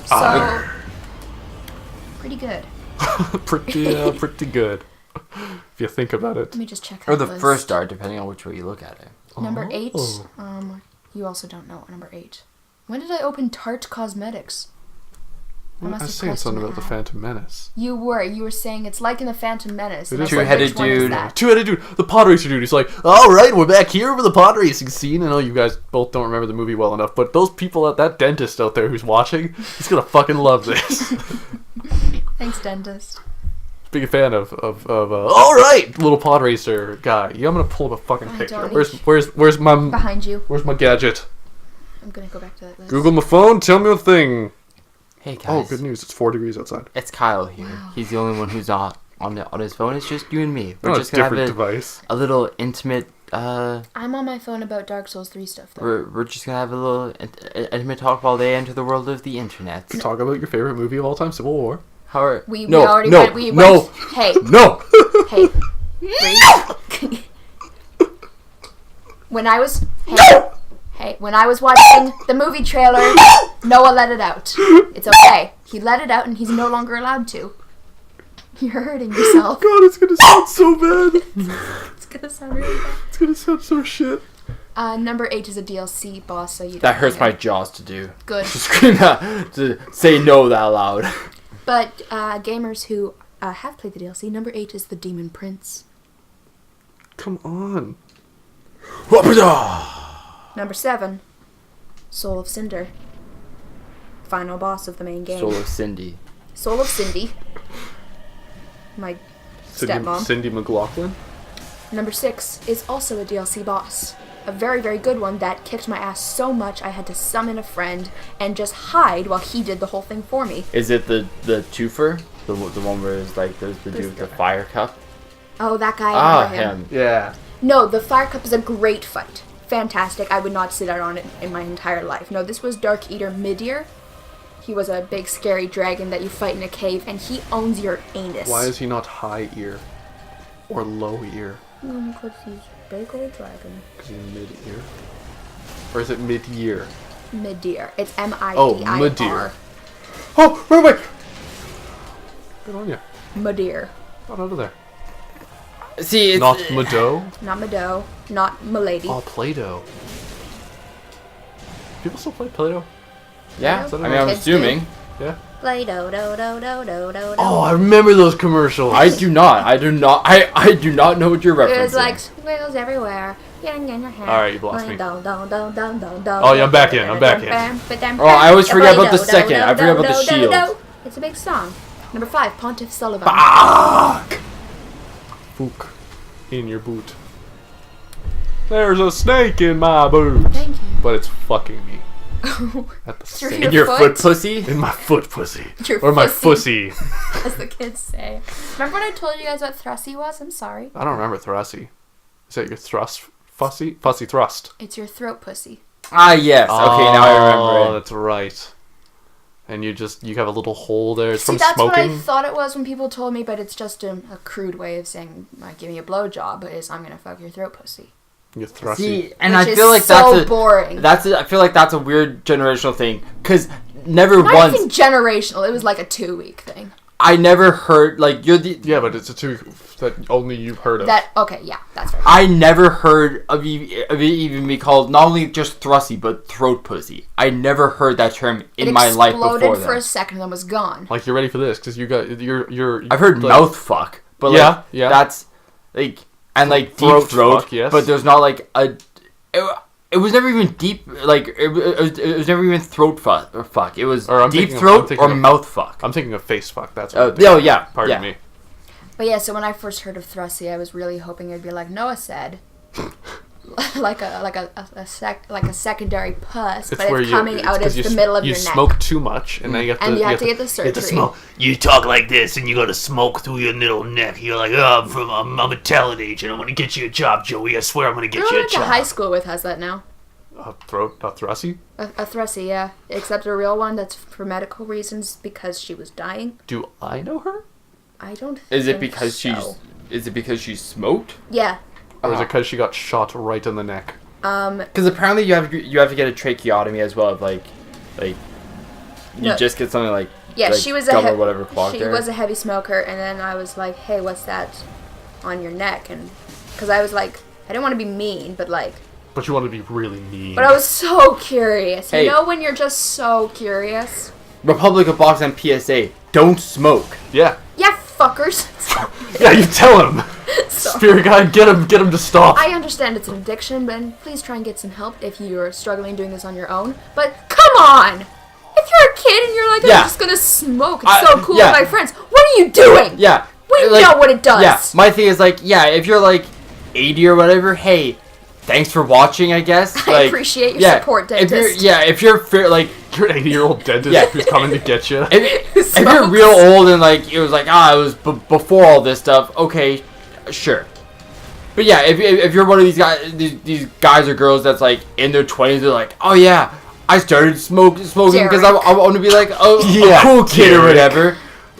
So pretty good. pretty good. If you think about it. Let me just check. Or that the list. first star, depending on which way you look at it. Number 8. Oh. You also don't know number 8. When did I open Tarte Cosmetics? I was have saying pressed something an about the ad. Phantom Menace. You were saying it's like in the Phantom Menace. and I is said, two-headed which one is dude. that? Two-headed dude, the pod racer dude. He's like, all right, we're back here for the pod racing scene. I know you guys both don't remember the movie well enough, but those people at that dentist out there who's watching, he's gonna fucking love this. Thanks, dentist. Big fan of all right, little pod racer guy. Yeah, I'm gonna pull up a fucking I picture. don't Where's my Behind you. where's my gadget? I'm gonna go back to that list. Google my phone. Tell me a thing. Hey, guys. Oh, good news! It's 4 degrees outside. It's Kyle here. Wow. He's the only one who's not on his phone. It's just you and me. We're Oh, just it's gonna have different a device. little intimate. I'm on my phone about Dark Souls 3 stuff though. We're just gonna have a little intimate talk while they enter the world of the internet. Talk about your favorite movie of all time, Civil War. How are We no, already no, went. We no, went. Hey, no. hey. Breathe. When I was watching the movie trailer, Noah let it out. It's okay. He let it out, and he's no longer allowed to. You're hurting yourself. God, it's gonna sound so bad. It's gonna sound really bad. It's gonna sound so shit. Number 8 is a DLC boss, so you don't That hurts know my yet. jaws to do. Good. To scream that, to say no that loud. But gamers who have played the DLC, number 8 is the Demon Prince. Come on. Number 7, Soul of Cinder. Final boss of the main game. Soul of Cindy. Soul of Cindy. My stepmom. Cindy McLaughlin. Number 6 is also a DLC boss. A very, very good one that kicked my ass so much I had to summon a friend and just hide while he did the whole thing for me. Is it the twofer? The one where it's like there's the dude with the fire cup? Oh, that guy. I remember him. him. Yeah. No, the Fire Cup is a great fight. Fantastic. I would not sit out on it in my entire life. No, this was Dark Eater Midir. He was a big scary dragon that you fight in a cave, and he owns your anus. Why is he not high ear? Or low ear? Because he's a big old dragon. Because he's mid ear? Or is it mid year? Midir. It's M-I-D-I-R. Oh, Midir. Oh, wait. Good on you. Midir. Not over there. See, it's... Not Mado? Not Mado. Not Milady. Oh, Play-Doh. People still play Play-Doh? Yeah, Is that I mean, I'm Kids assuming. Yeah. Play-Doh, do, do, do, do, do, do. Oh, I remember those commercials. I do not know what you're referencing. It was like squiggles everywhere. Getting in your hand. Alright, you've lost me. Oh, yeah, I'm back in, I'm back in. Oh, I always forget about the second. I forget about the shield. It's a big song. Number 5, Pontiff Sullivan. Fuck! Fook. In your boot. There's a snake in my boot. Thank you. But it's fucking me. At the Through same In your Your foot foot? pussy? In my foot pussy. Your Or my pussy. fussy. As the kids say. Remember when I told you guys what Thrusty was? I'm sorry. I don't remember Thrusty. Is that your thrust? Fussy? Fussy thrust. It's your throat pussy. Ah, yes. Okay, now I remember Oh, it. that's right. And you have a little hole there. It's See, from that's smoking. what I thought it was when people told me, but it's just a crude way of saying, give me a blowjob, is I'm gonna fuck your throat pussy. Your thrusty. See, and Which I is feel like so boring. I feel like that's a weird generational thing. Because never Not once... even generational. It was like a 2-week thing. I never heard, like, you're the... Yeah, but it's a two that only you've heard of. Okay, yeah, that's right. I never heard of it even be called not only just thrusty, but throat pussy. I never heard that term in my life before It exploded for a that. second and then was gone. Like, you're ready for this, because you got, you're... I've heard like, mouth fuck, but Yeah, like, yeah. that's, like, and like Throat deep throat, fuck, yes. but there's not like a... It was never even deep, like, it was never even throat fuck. It was Or I'm deep thinking of- throat I'm thinking or of- mouth fuck. I'm thinking of face fuck, that's what I'm thinking Oh, of. yeah. Pardon yeah. me. But yeah, so when I first heard of Thrusty, I was really hoping it'd be like Noah said, like a secondary puss, It's but where it's coming out of the middle of you your neck. smoke too much, and then you have to... And you have to get the you have to surgery. smoke. You talk like this, and you gotta smoke through your little neck. You're like, oh, I'm a talent agent. I'm gonna get you a job, Joey. I swear I'm gonna get Who I you a went to job. high school with has that now. A thrusty? A Thrusty, yeah. Except a real one that's for medical reasons because she was dying. Do I know her? I don't think Is it because so. she smoked? Yeah. Or is it because she got shot right in the neck? Because apparently you have to get a tracheotomy as well. Of like you No. just get something like Yeah, like she was gum or whatever clogged she there. was a heavy smoker, and then I was like, "Hey, what's that on your neck?" And because I was like, I didn't want to be mean, but like, But you want to be really mean. but I was so curious. Hey. You know when you're just so curious? Republic of Boxland PSA: don't smoke. Yeah. Yeah, fuckers. Yeah, you tell him. So- Spirit guide, get him to stop. I understand it's an addiction, but please try and get some help if you're struggling doing this on your own. But come on! If you're a kid and you're like, I'm Yeah. just gonna smoke, it's so cool yeah. with my friends, what are you doing? Yeah, We like, know what it does. Yeah, my thing is like, yeah, if you're like 80 or whatever, hey, thanks for watching, I guess. I Like, appreciate your yeah, support, If dentist. you're like, You're an 80-year-old dentist Yeah. who's coming to get you. if you're Smokes. real old and like it was like it was before all this stuff, okay, sure. But yeah, if you're one of these guys or girls that's like in their 20s, they're like, oh yeah, I started smoking because I want to be like a cool kid or Derek. whatever.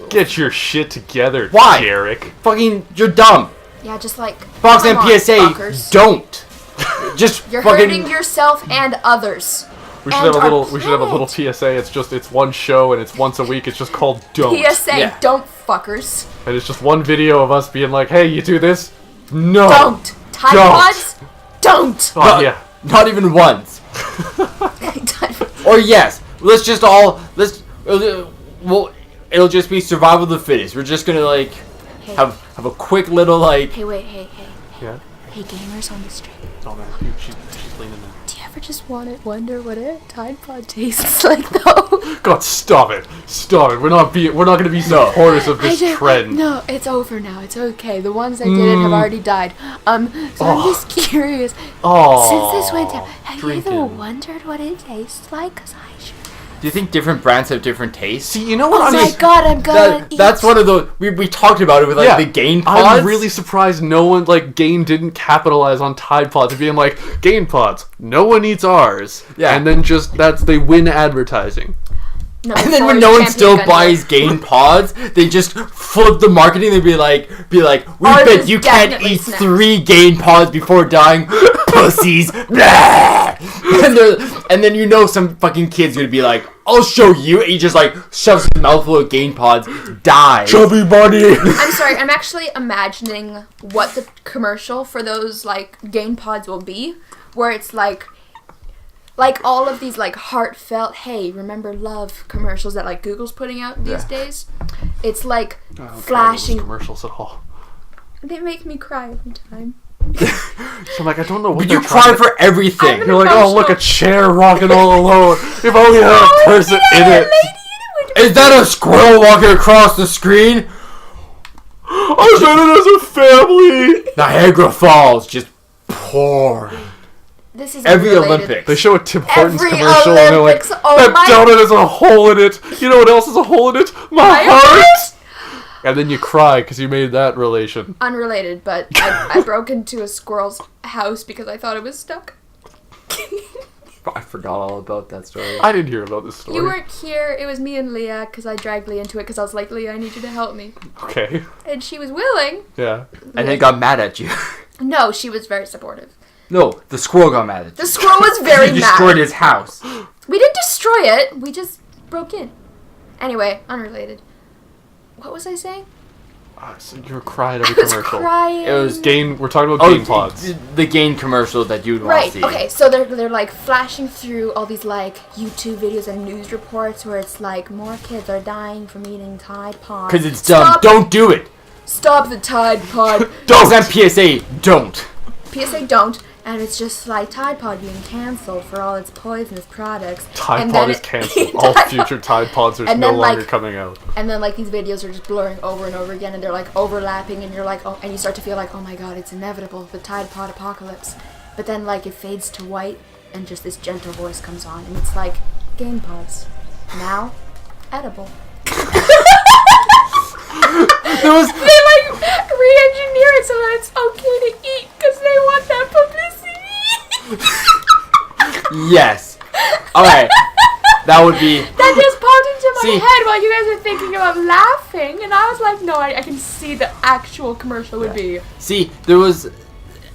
Get your shit together, Why? Derek. Fucking, you're dumb. Yeah, just like, Boxland come on, PSA, fuckers. don't. Just You're fucking. hurting yourself and others. We should And have a our little. We should have a little planet. PSA. It's one show and it's once a week. It's just called Don't. PSA, Yeah. don't fuckers. And it's just one video of us being like, "Hey, you do this? No. Don't. Tide Don't. Pods, don't. Oh yeah. Not even once. Or yes, let's just all well, it'll just be survival of the fittest. We're just gonna like have a quick little like. Hey, wait, hey. Yeah. Hey, gamers on the street. Oh man, dude, she's leaning in. Do you ever just wonder what a Tide Pod tastes like, though? God, stop it! We're not gonna be supporters of this trend. No, it's over now. It's okay. The ones that did it have already died. So I'm just curious. Since this went down, have you ever wondered what it tastes like? 'Cause I should. Do you think different brands have different tastes? See, you know what? Oh my god, I'm gonna eat. That's one of the we talked about it with like the Gain Pods. I'm really surprised no one like Gain didn't capitalize on Tide Pods and being like Gain Pods. No one eats ours. Yeah, and then they win advertising. And then when no one still buys Gain Pods, they just flip the marketing. They'd be like, we bet you can't eat 3 Gain Pods before dying, pussies. and then some fucking kid's gonna be like, I'll show you. And he just like shoves his mouthful of Gain Pods, dies. Chubby buddy. I'm sorry. I'm actually imagining what the commercial for those like Gain Pods will be, where it's like all of these like heartfelt, hey, remember love commercials that like Google's putting out these days. It's like flashing commercials at all. They make me cry every time. So I'm like, I don't know what but you cry for everything. You're like, oh look, a chair rocking all alone. If only had a person in it. Is that a squirrel walking across the screen? I said it as a family. Niagara Falls just pour. This is every unrelated. Olympics. They show a Tim Hortons Every commercial Olympics. and they're like, that donut has a hole in it. You know what else has a hole in it? My heart. And then you cry because you made that relation. Unrelated, but I broke into a squirrel's house because I thought it was stuck. I forgot all about that story. I didn't hear about this story. You weren't here. It was me and Leah because I dragged Leah into it because I was like, Leah, I need you to help me. Okay. And she was willing. Yeah. And they got mad at you. No, she was very supportive. No, the squirrel got mad at you. The squirrel was very mad. You destroyed his house. We didn't destroy it. We just broke in. Anyway, unrelated. What was I saying? So you were crying every commercial. Crying. It was Gain. We're talking about Gain Pods. The Gain commercial that you'd want to see. Right. Okay. So they're like flashing through all these like YouTube videos and news reports where it's like more kids are dying from eating Tide Pods. Because it's dumb. Don't do it. Stop the Tide Pod. Don't. That PSA. Don't. PSA don't. And it's just like Tide Pod being cancelled for all its poisonous products. Tide Pod is cancelled. All future Tide Pods are no longer coming out. And then like these videos are just blurring over and over again, and they're like overlapping, and you're like, oh, and you start to feel like, oh my god, it's inevitable, the Tide Pod apocalypse. But then like it fades to white, and just this gentle voice comes on, and it's like, Gain Pods, now edible. They like re-engineer it so that it's okay to eat because they want that publicity. Yes. Alright. That would be... That just popped into my head while you guys were thinking about laughing, and I was like, no, I can see the actual commercial would be. See, there was...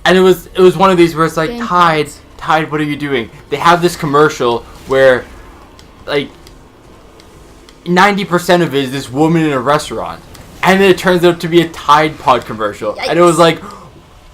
And it was one of these where it's like, Tide, what are you doing? They have this commercial where, like, 90% of it is this woman in a restaurant. And then it turns out to be a Tide Pod commercial. Yikes. And it was like,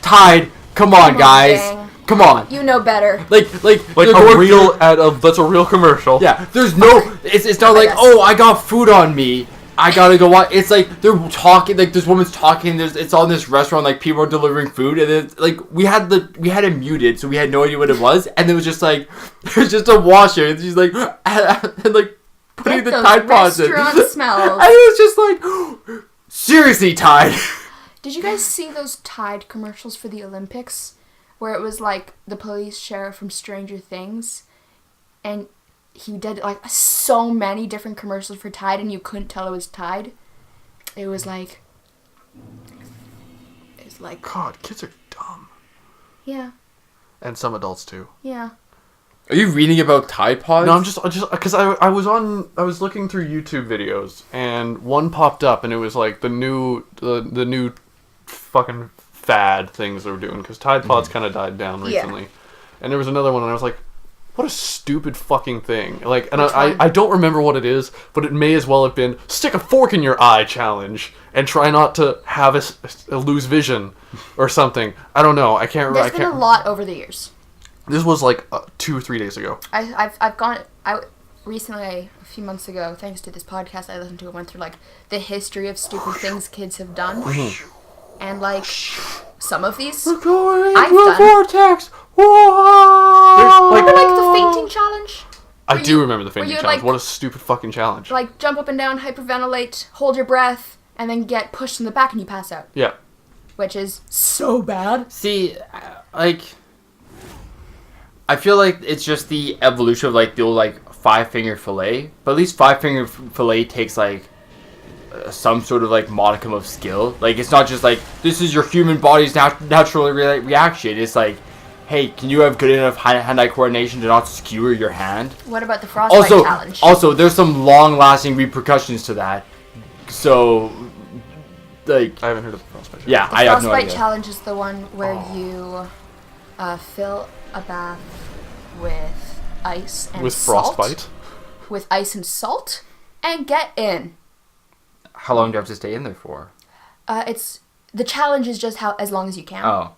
Tide, come on, guys. Dang. Come on. You know better. Like a real that's a real commercial. Yeah, there's no it's not like, oh, I got food on me. I gotta go watch. It's like they're talking, like this woman's talking. It's on this restaurant, like people are delivering food, and then like we had it muted, so we had no idea what it was, and it was just like it was just a washer, and she's like and like putting the Tide Pods in. Restaurant smells. And it was just like, seriously, Tide. Did you guys see those Tide commercials for the Olympics, where it was like the police sheriff from Stranger Things, and he did like so many different commercials for Tide, and you couldn't tell it was Tide. It was like, God, kids are dumb. Yeah. And some adults too. Yeah. Are you reading about Tide Pods? No, I'm just because I was looking through YouTube videos, and one popped up, and it was like the new fucking fad things they were doing, because Tide Pods kind of died down recently. Yeah. And there was another one, and I was like, what a stupid fucking thing. Like, and I don't remember what it is, but it may as well have been stick a fork in your eye challenge and try not to have a lose vision or something. I don't know. I can't remember. There's been a lot over the years. This was like 2 or 3 days ago. I've gone out recently, a few months ago, thanks to this podcast I listened to. It went through like the history of stupid things kids have done, and like some of these I've done. Vortex. There's, Remember like the fainting challenge? I do remember the fainting you'd, challenge. like- What a stupid fucking challenge. Like jump up and down, hyperventilate, hold your breath, and then get pushed in the back and you pass out. Yeah. Which is so bad. See, like, I feel like it's just the evolution of like the old like 5-finger fillet, but at least 5-finger fillet takes like some sort of like modicum of skill. Like, it's not just like this is your human body's natural reaction. It's like, hey, can you have good enough hand-eye coordination to not skewer your hand? What about the frostbite challenge? Also, there's some long-lasting repercussions to that. So, like, I haven't heard of the frostbite. yeah, The I have no frostbite idea. challenge is the one where you fill a bath with ice and With salt. frostbite. With ice and salt, and get in. How long do you have to stay in there for? It's the challenge is just how as long as you can. Oh.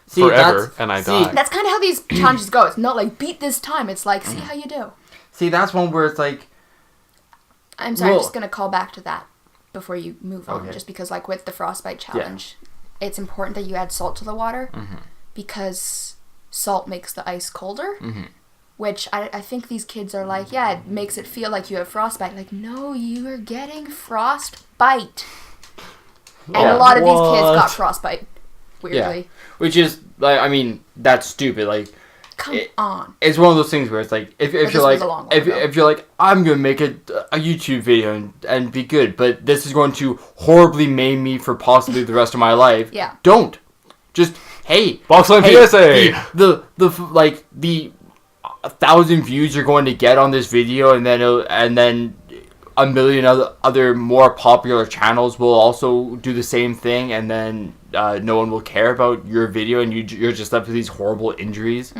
See, Forever, and I die. That's kind of how these challenges go. It's not like beat this time. It's like see how you do. See, that's one where it's like, I'm sorry, Well- I'm just gonna call back to that before you move on. Okay. Just because, like with the frostbite challenge, it's important that you add salt to the water because salt makes the ice colder. Which I think these kids are like, yeah, it makes it feel like you have frostbite. Like, no, you are getting frostbite. And a lot of these kids got frostbite. Weirdly. yeah. Which is, like, I mean, that's stupid. Like, Come on. it's one of those things where it's like, if this you're like, was a long while ago. if you're like, I'm gonna make a YouTube video and be good, but this is going to horribly maim me for possibly the rest of my life. Yeah. Don't. Just, hey. Boxland hey, PSA! The 1,000 views you're going to get on this video, and then a million other more popular channels will also do the same thing, and then no one will care about your video, and you're just left with these horrible injuries.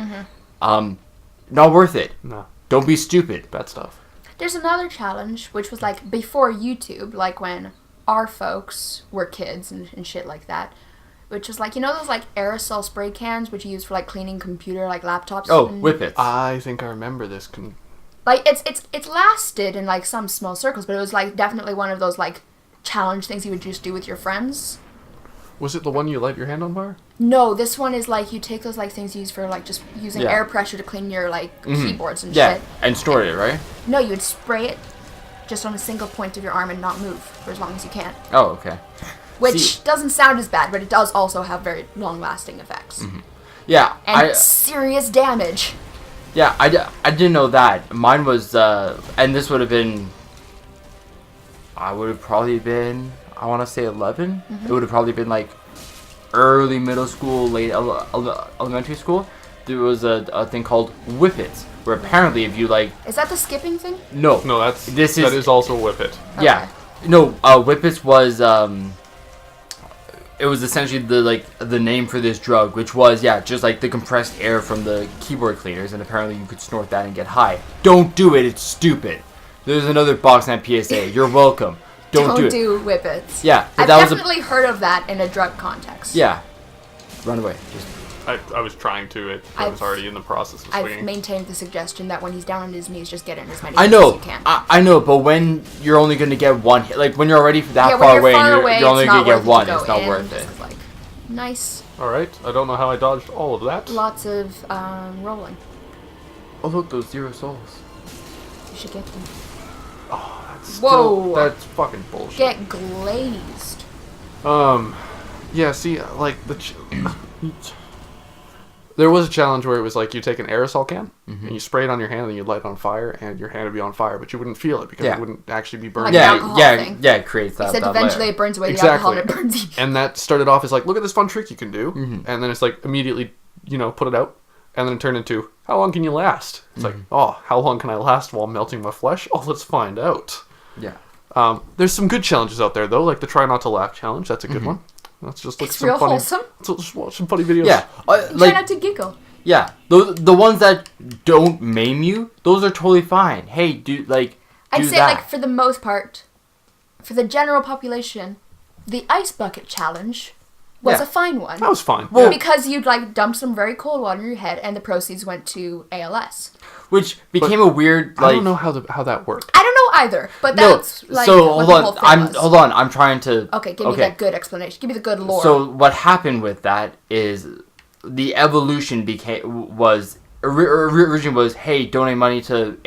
Not worth it. No. Don't be stupid. Bad stuff. There's another challenge, which was like before YouTube, like when our folks were kids and shit like that. Which is like, you know those like aerosol spray cans which you use for like cleaning computer, like laptops? Oh, and, whippets. I think I remember this. Like it's lasted in like some small circles, but it was like definitely one of those like challenge things you would just do with your friends. Was it the one you light your hand on fire? No, this one is like you take those like things used for like just using Yeah. air pressure to clean your like keyboards and Yeah, shit. and store it, right? No, you would spray it just on a single point of your arm and not move for as long as you can. Oh, okay. Which See- doesn't sound as bad, but it does also have very long-lasting effects. Yeah, And serious damage. Yeah, I didn't know that. Mine was, and this would have been, I would have probably been, I want to say 11. It would have probably been like early middle school, late elementary school. There was a thing called whippets, where apparently if you like, Is that the skipping thing? no, No, that is- is also Whip It. yeah, no, whippets was, it was essentially the name for this drug, which was, just like the compressed air from the keyboard cleaners, and apparently you could snort that and get high. Don't do it, it's stupid. There's another Boxland PSA. You're welcome. Don't do it. whippets. Yeah, but I've that was definitely heard of that in a drug context. yeah. Run away. Just I was trying to. I was I've- already in the process of I've swinging. maintained the suggestion that when he's down on his knees, just get in as many I hits know, as you can. I know, but when you're only gonna get one hit, like when you're already that when far you're away, far and away, you're only it's gonna not get worth one, to go it's not in. worth This it. is like nice, All right. I don't know how I dodged all of that. lots of rolling. Oh look, those 0 souls. You should get them. That's Whoa. That's fucking bullshit. Get glazed. Yeah. See, like there was a challenge where it was like you take an aerosol can and you spray it on your hand and you light it on fire and your hand would be on fire, but you wouldn't feel it because Yeah. it wouldn't actually be burning. Like an Yeah, alcohol yeah, thing. yeah. It creates that. Except that eventually layer. it burns away Exactly. the alcohol and it burns you. And that started off as like, look at this fun trick you can do, and then it's like immediately, put it out, and then it turned into how long can you last? It's like, oh, how long can I last while melting my flesh? Oh, let's find out. Yeah. There's some good challenges out there though, like the try not to laugh challenge. That's a good one. Let's just look It's at some real funny. wholesome. Let's just watch some funny videos. Yeah. Try Like not to giggle. yeah, the ones that don't maim you, those are totally fine. Hey, do I'd say that. like for the most part, for the general population, the ice bucket challenge was Yeah. a fine one. That was fine. Well, Because you'd like dump some very cold water in your head, and the proceeds went to ALS. Which became a weird, like... I don't know how that worked. I don't know either, but No, that's like so what hold the on. whole thing was. Hold on. I'm trying to... Okay, give me that good explanation. Give me the good lore. So what happened with that is the evolution originally was, hey, donate money to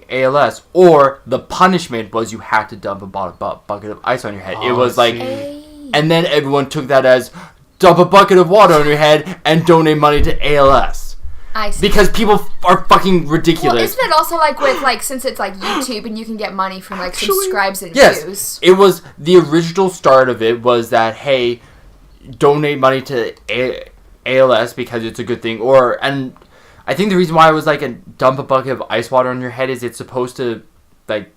ALS, or the punishment was you had to dump a bucket of ice on your head. It was like, and then everyone took that as dump a bucket of water on your head and donate money to ALS. I see. Because people are fucking ridiculous. Well, isn't it also like with like since it's like YouTube and you can get money from like subscribes and Yes, views? it was the original start of it was that, hey, donate money to ALS because it's a good thing, and I think the reason why it was like a dump a bucket of ice water on your head is it's supposed to like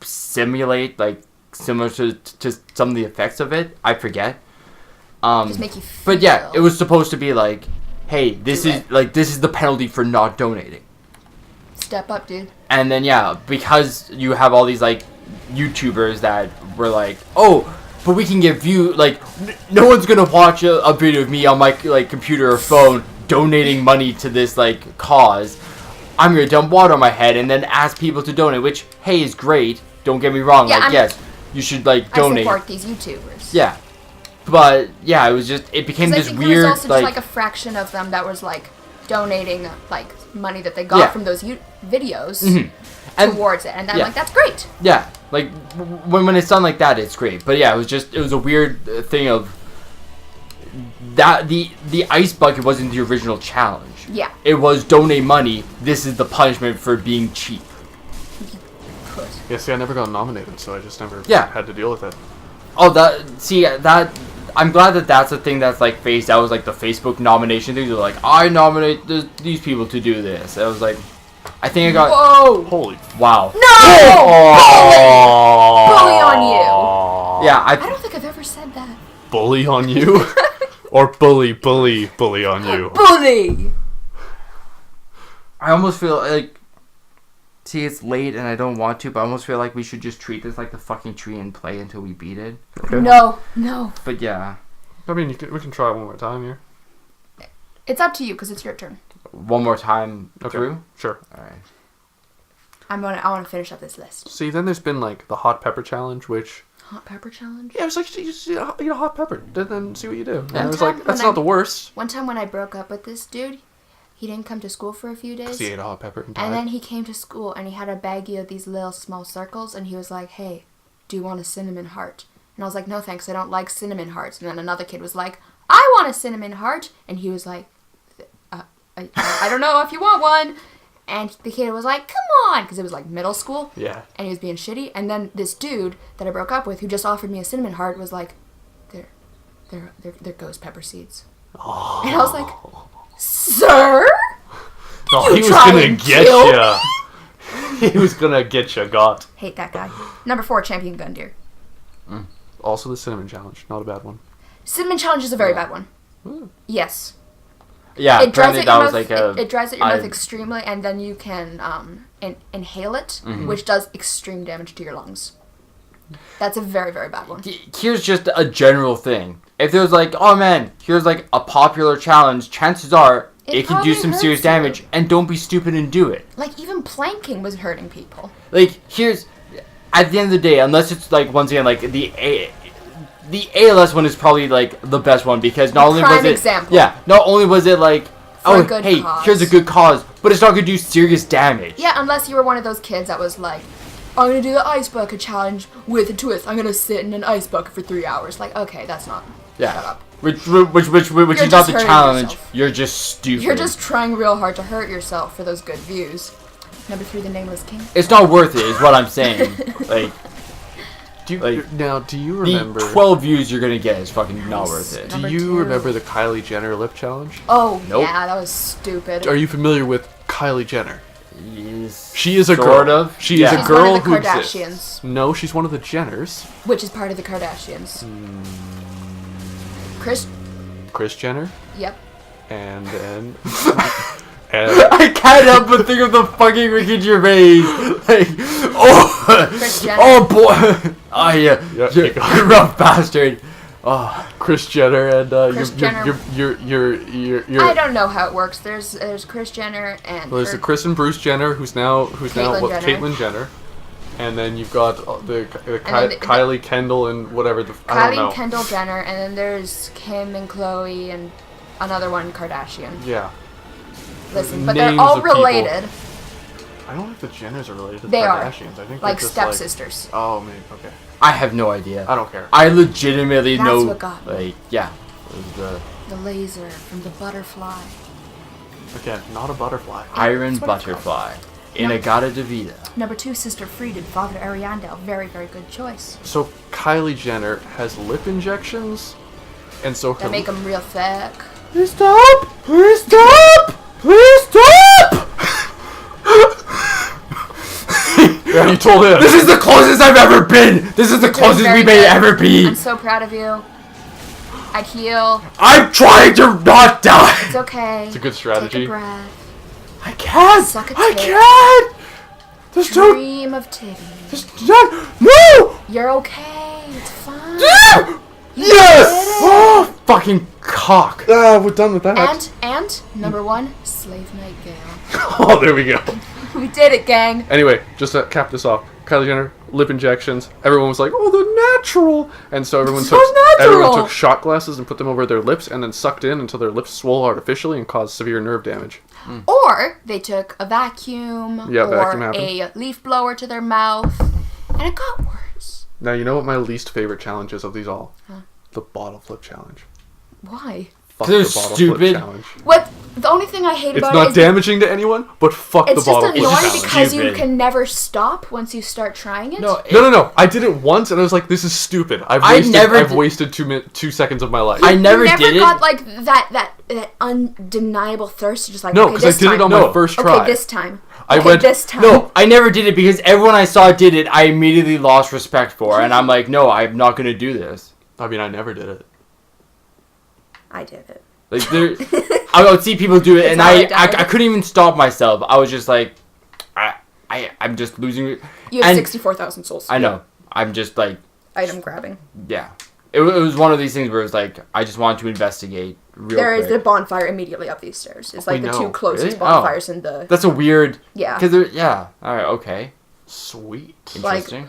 simulate like similar to some of the effects of it. I forget. Just make you feel. But yeah, it was supposed to be like, hey, this is the penalty for not donating. Step up, dude. And then yeah, because you have all these like YouTubers that were like, oh, but we can get view, like no one's gonna watch a video of me on my like computer or phone donating money to this like cause. I'm gonna dump water on my head and then ask people to donate, which hey is great. Don't get me wrong. Yeah, like yes, you should like donate. I support these YouTubers. Yeah, but yeah, it became this I think weird there was also like, just like a fraction of them that was like donating like money that they got from those videos towards it, and I'm like, that's great. Yeah, like when it's done like that, it's great. But yeah, it was a weird thing of that the ice bucket wasn't the original challenge. Yeah. It was donate money. This is the punishment for being cheap. Yeah, see, I never got nominated, so I just never had to deal with it. Oh, that I'm glad that that's a thing that's like phased out. Was like the Facebook nomination thing. They're like, I nominate these people to do this. I was like, I think I got. Whoa! Holy. Wow. No! Bully on you. Yeah, I don't think I've ever said that. Bully on you? Or bully on you? Bully! I almost feel like. See, it's late and I don't want to, but I almost feel like we should just treat this like the fucking tree and play until we beat it. Okay. No. But yeah. I mean, we can try it one more time here. It's up to you because it's your turn. One more time through? Sure. Alright. I want to finish up this list. See, then there's been like the hot pepper challenge, which... Hot pepper challenge? Yeah, it's like, you just eat a hot pepper, then see what you do. And One I was time like, that's when not the worst. One time when I broke up with this dude, he didn't come to school for a few days. Because he ate a hot pepper and died. And then he came to school and he had a baggie of these little small circles and he was like, hey, do you want a cinnamon heart? And I was like, no thanks, I don't like cinnamon hearts. And then another kid was like, I want a cinnamon heart. And he was like, I don't know if you want one. And the kid was like, come on, because it was like middle school. Yeah. And he was being shitty. And then this dude that I broke up with who just offered me a cinnamon heart was like, there goes pepper seeds. Oh. And I was like, sir? Oh, You he was try gonna and get kill ya. He was gonna get ya, got. Hate that guy. Number 4, Champion Gun Deer. Also the cinnamon challenge, not a bad one. Cinnamon challenge is a very bad one. Ooh. Yes. Yeah, It dries apparently it that your was mouth, like a... it dries it your mouth extremely, and then you can inhale it, which does extreme damage to your lungs. That's a very, very bad one. Here's just a general thing. If there's like, oh man, here's like a popular challenge, chances are it can do probably some hurts serious you. damage, and don't be stupid and do it. Like, even planking was hurting people. Like, here's... At the end of the day, unless it's like, once again, like the ALS one is probably like the best one because not only was it... example. Yeah, not only was it like, For a oh, good hey, cause. here's a good cause, but it's not going to do serious damage. Yeah, unless you were one of those kids that was like, I'm going to do the ice bucket challenge with a twist. I'm going to sit in an ice bucket for 3 hours. Like, okay, that's not... Yeah. Shut up. Which is not just the hurting challenge. yourself. You're just stupid. You're just trying real hard to hurt yourself for those good views. Number 3, the Nameless King. It's not worth it, is what I'm saying. Like, Do you remember... the 12 views you're going to get is fucking not worth it. Do Number you 2. remember the Kylie Jenner lip challenge? Oh, Nope. yeah, that was stupid. Are you familiar with Kylie Jenner? Yes, She is a sort girl. of. She Yeah. is a She's girl one of the who Kardashians. exists. No, she's one of the Jenners. Which is part of the Kardashians. Kris Jenner, Yep. and then I can't help but think of the fucking Ricky Gervais. Like, Kris Jenner. oh boy. Oh yeah, Yeah, you rough bastard. Chris Jenner and Kris Jenner. your I don't know how it works. There's Kris Jenner and well, there's the Chris and Bruce Jenner, who's now Caitlyn Jenner. Caitlyn Jenner, and then you've got the then Kylie Kendall and whatever I don't Kylie know. and Kendall Jenner, and then there's Kim and Khloe and another one Kardashian. Yeah. Listen, but Names they're all of people. related. I don't think the Jenners are related to the They are. Kardashians. I think Like they're just stepsisters. oh, maybe. Okay. I have no idea. I don't care. I legitimately That's know. what got me. Like, yeah. It was the The laser from the butterfly. Again, not a butterfly. Iron That's what it's Butterfly. Inagata Devita. Number 2, Sister Frieden, Father Ariandel. Very, very good choice. So Kylie Jenner has lip injections, and so her That make them real thick. Please stop! Please stop! Please stop! Yeah, you told him. This is the closest I've ever been! This is the closest very we may good. ever be! I'm so proud of you. I'd heal. I'm trying to not die! It's okay. It's a good Take strategy. a breath. I can't! Suck a I tit. can't! There's no... Dream of titties. There's not... No! You're okay. It's fine. Yes! did it. Oh, fucking cock. Ah, we're done with that. And number 1, Slave Night Gale. Oh, there we go. We did it, gang. Anyway, just to cap this off, Kylie Jenner, lip injections. Everyone was like, "Oh, they're natural," and so everyone took shot glasses and put them over their lips, and then sucked in until their lips swole artificially and caused severe nerve damage. Or they took a vacuum Yeah, or vacuum happened. a leaf blower to their mouth, and it got worse. Now you know what my least favorite challenge is of these all? The bottle flip challenge. Why? Fuck They're the bottle stupid. flip challenge. What? The only thing I hate It's about not it is damaging to anyone, but fuck the it's bottle just flip annoying challenge. because you Stupid. can never stop once you start trying it. No. I did it once, and I was like, "This is stupid. I've wasted 2 seconds of my life." I never you never did got it. like that undeniable thirst. You're just like, No, okay, because I this did it time. on my first try. Okay, this time. I Okay, went- this time. No, I never did it because everyone I saw did it, I immediately lost respect for. And I'm like, no, I'm not going to do this. I mean, I never did it. I did it. Like, there, I would see people do it, and how I I died. couldn't even stop myself. I was just like, I'm just losing it. You have And 64,000 souls. I know. I'm just like, Item grabbing. yeah. It was one of these things where it was like, I just wanted to investigate real There is quick. the bonfire immediately up these stairs. It's like We the know. 2 closest Really? bonfires in the. That's a weird... Yeah. Because, yeah. Alright, okay. Sweet. Like- Interesting.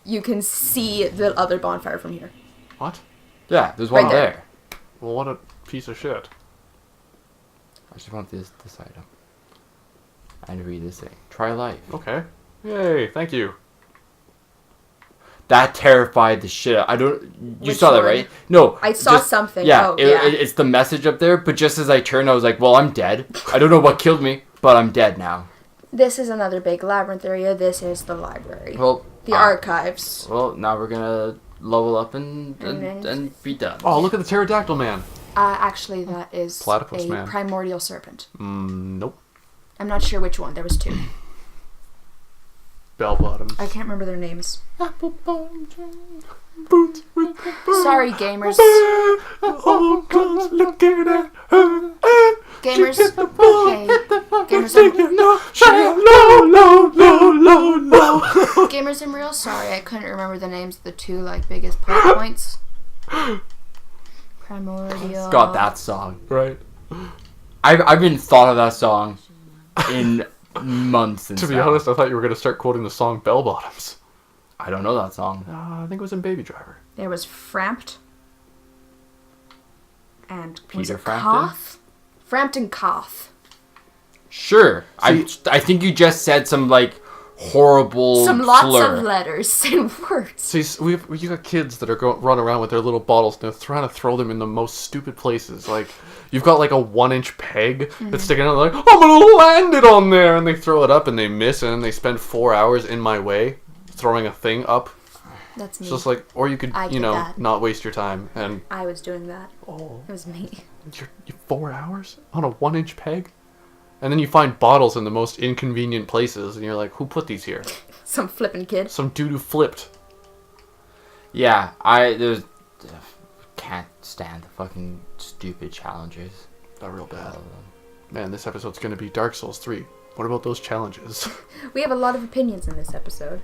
You can see the other bonfire from here. What? Yeah, there's one Right there. there. Well, what a piece of shit. I just want this item. And read this thing. Try life. Okay. Yay! Thank you. That terrified the shit out. You Which saw that, one? right? No. I saw something. Yeah, Oh, yeah. it's the message up there, but just as I turned, I was like, well, I'm dead. I don't know what killed me, but I'm dead now. This is another big labyrinth area. This is the library. Well, The archives. Well, now we're gonna level up and then- be done. Oh, look at the pterodactyl man. Actually, that is Platypus a man. primordial serpent. Nope. I'm not sure which one. There was 2. Bell bottoms. I can't remember their names. Boots with Sorry, gamers. All girls looking at her. Gamers. Hey. Gamers, I'm real sorry. I couldn't remember the names of the 2 biggest plot points. Primordial. Got that song. Right. I've been thought of that song in months and To be stuff. honest, I thought you were going to start quoting the song Bell Bottoms. I don't know that song. I think it was in Baby Driver. There was Frampt. And was Peter it Frampton? Koth? Frampton Koth. Sure. I think you just said some horrible Some lots slur. of letters and words. See, you got kids that are run around with their little bottles and they're trying to throw them in the most stupid places. Like, you've got a 1-inch peg that's sticking out, like, I'm gonna land it on there, and they throw it up and they miss, and then they spend 4 hours in my way throwing a thing up. That's me. It's just or you could, I did that. not waste your time. And I was doing that. oh, It was me. you 4 hours on a 1-inch peg, and then you find bottles in the most inconvenient places, and you're like, who put these here? Some flippin' kid. Some dude who flipped. Yeah, can't stand the fucking stupid challenges. Not real bad. Man, this episode's gonna be Dark Souls 3. What about those challenges? We have a lot of opinions in this episode.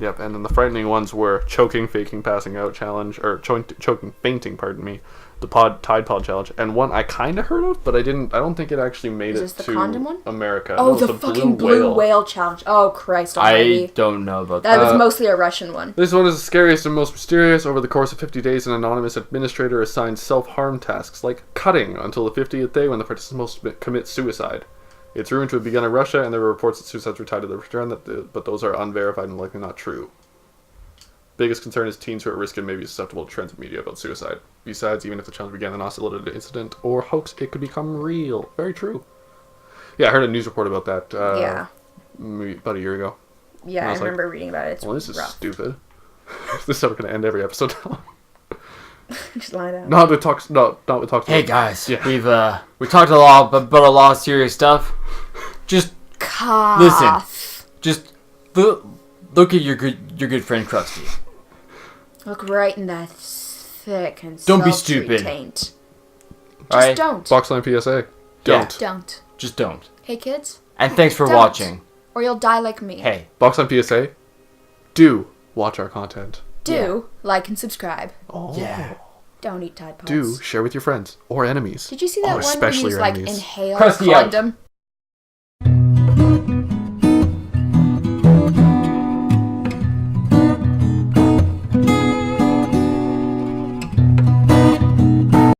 Yep, and then the frightening ones were choking, faking, passing out challenge, or choking, fainting, pardon me, the Tide Pod challenge, and one I kind of heard of, but I don't think it actually made Is this it the to condom one? America. Oh, No, it's the a fucking blue whale challenge. Oh, Christ almighty. I don't know about That that. was mostly a Russian one. This one is the scariest and most mysterious. Over the course of 50 days, an anonymous administrator assigned self-harm tasks, like cutting, until the 50th day when the participants must commit suicide. Its rumored to have begun in Russia, and there were reports that suicides were tied to the return, but those are unverified and likely not true. Biggest concern is teens who are at risk and may be susceptible to trends of media about suicide. Besides, even if the challenge began an isolated incident or hoax, it could become real. Very true. Yeah, I heard a news report about that about a year ago. Yeah, I I was like, remember reading about it. It's Well, this is rough. stupid. This is never going to end every episode now. Just lie down. Not with talks. Hey guys, Yeah. we talked a lot about a lot of serious stuff. Just Cough. just look at your good friend Krusty. Look right in that thick and Don't be sultry stupid. taint. Just Alright? don't. Boxland PSA. Don't. Don't. Just don't. Hey kids, And thanks for Don't. watching. or you'll die like me. Hey. Boxland PSA. Do watch our content. Do like and subscribe. Oh. Yeah. Don't eat Tide Pods. Do share with your friends or enemies. Did you see that Or one where especially he's your like enemies. inhale Krusty out. condom?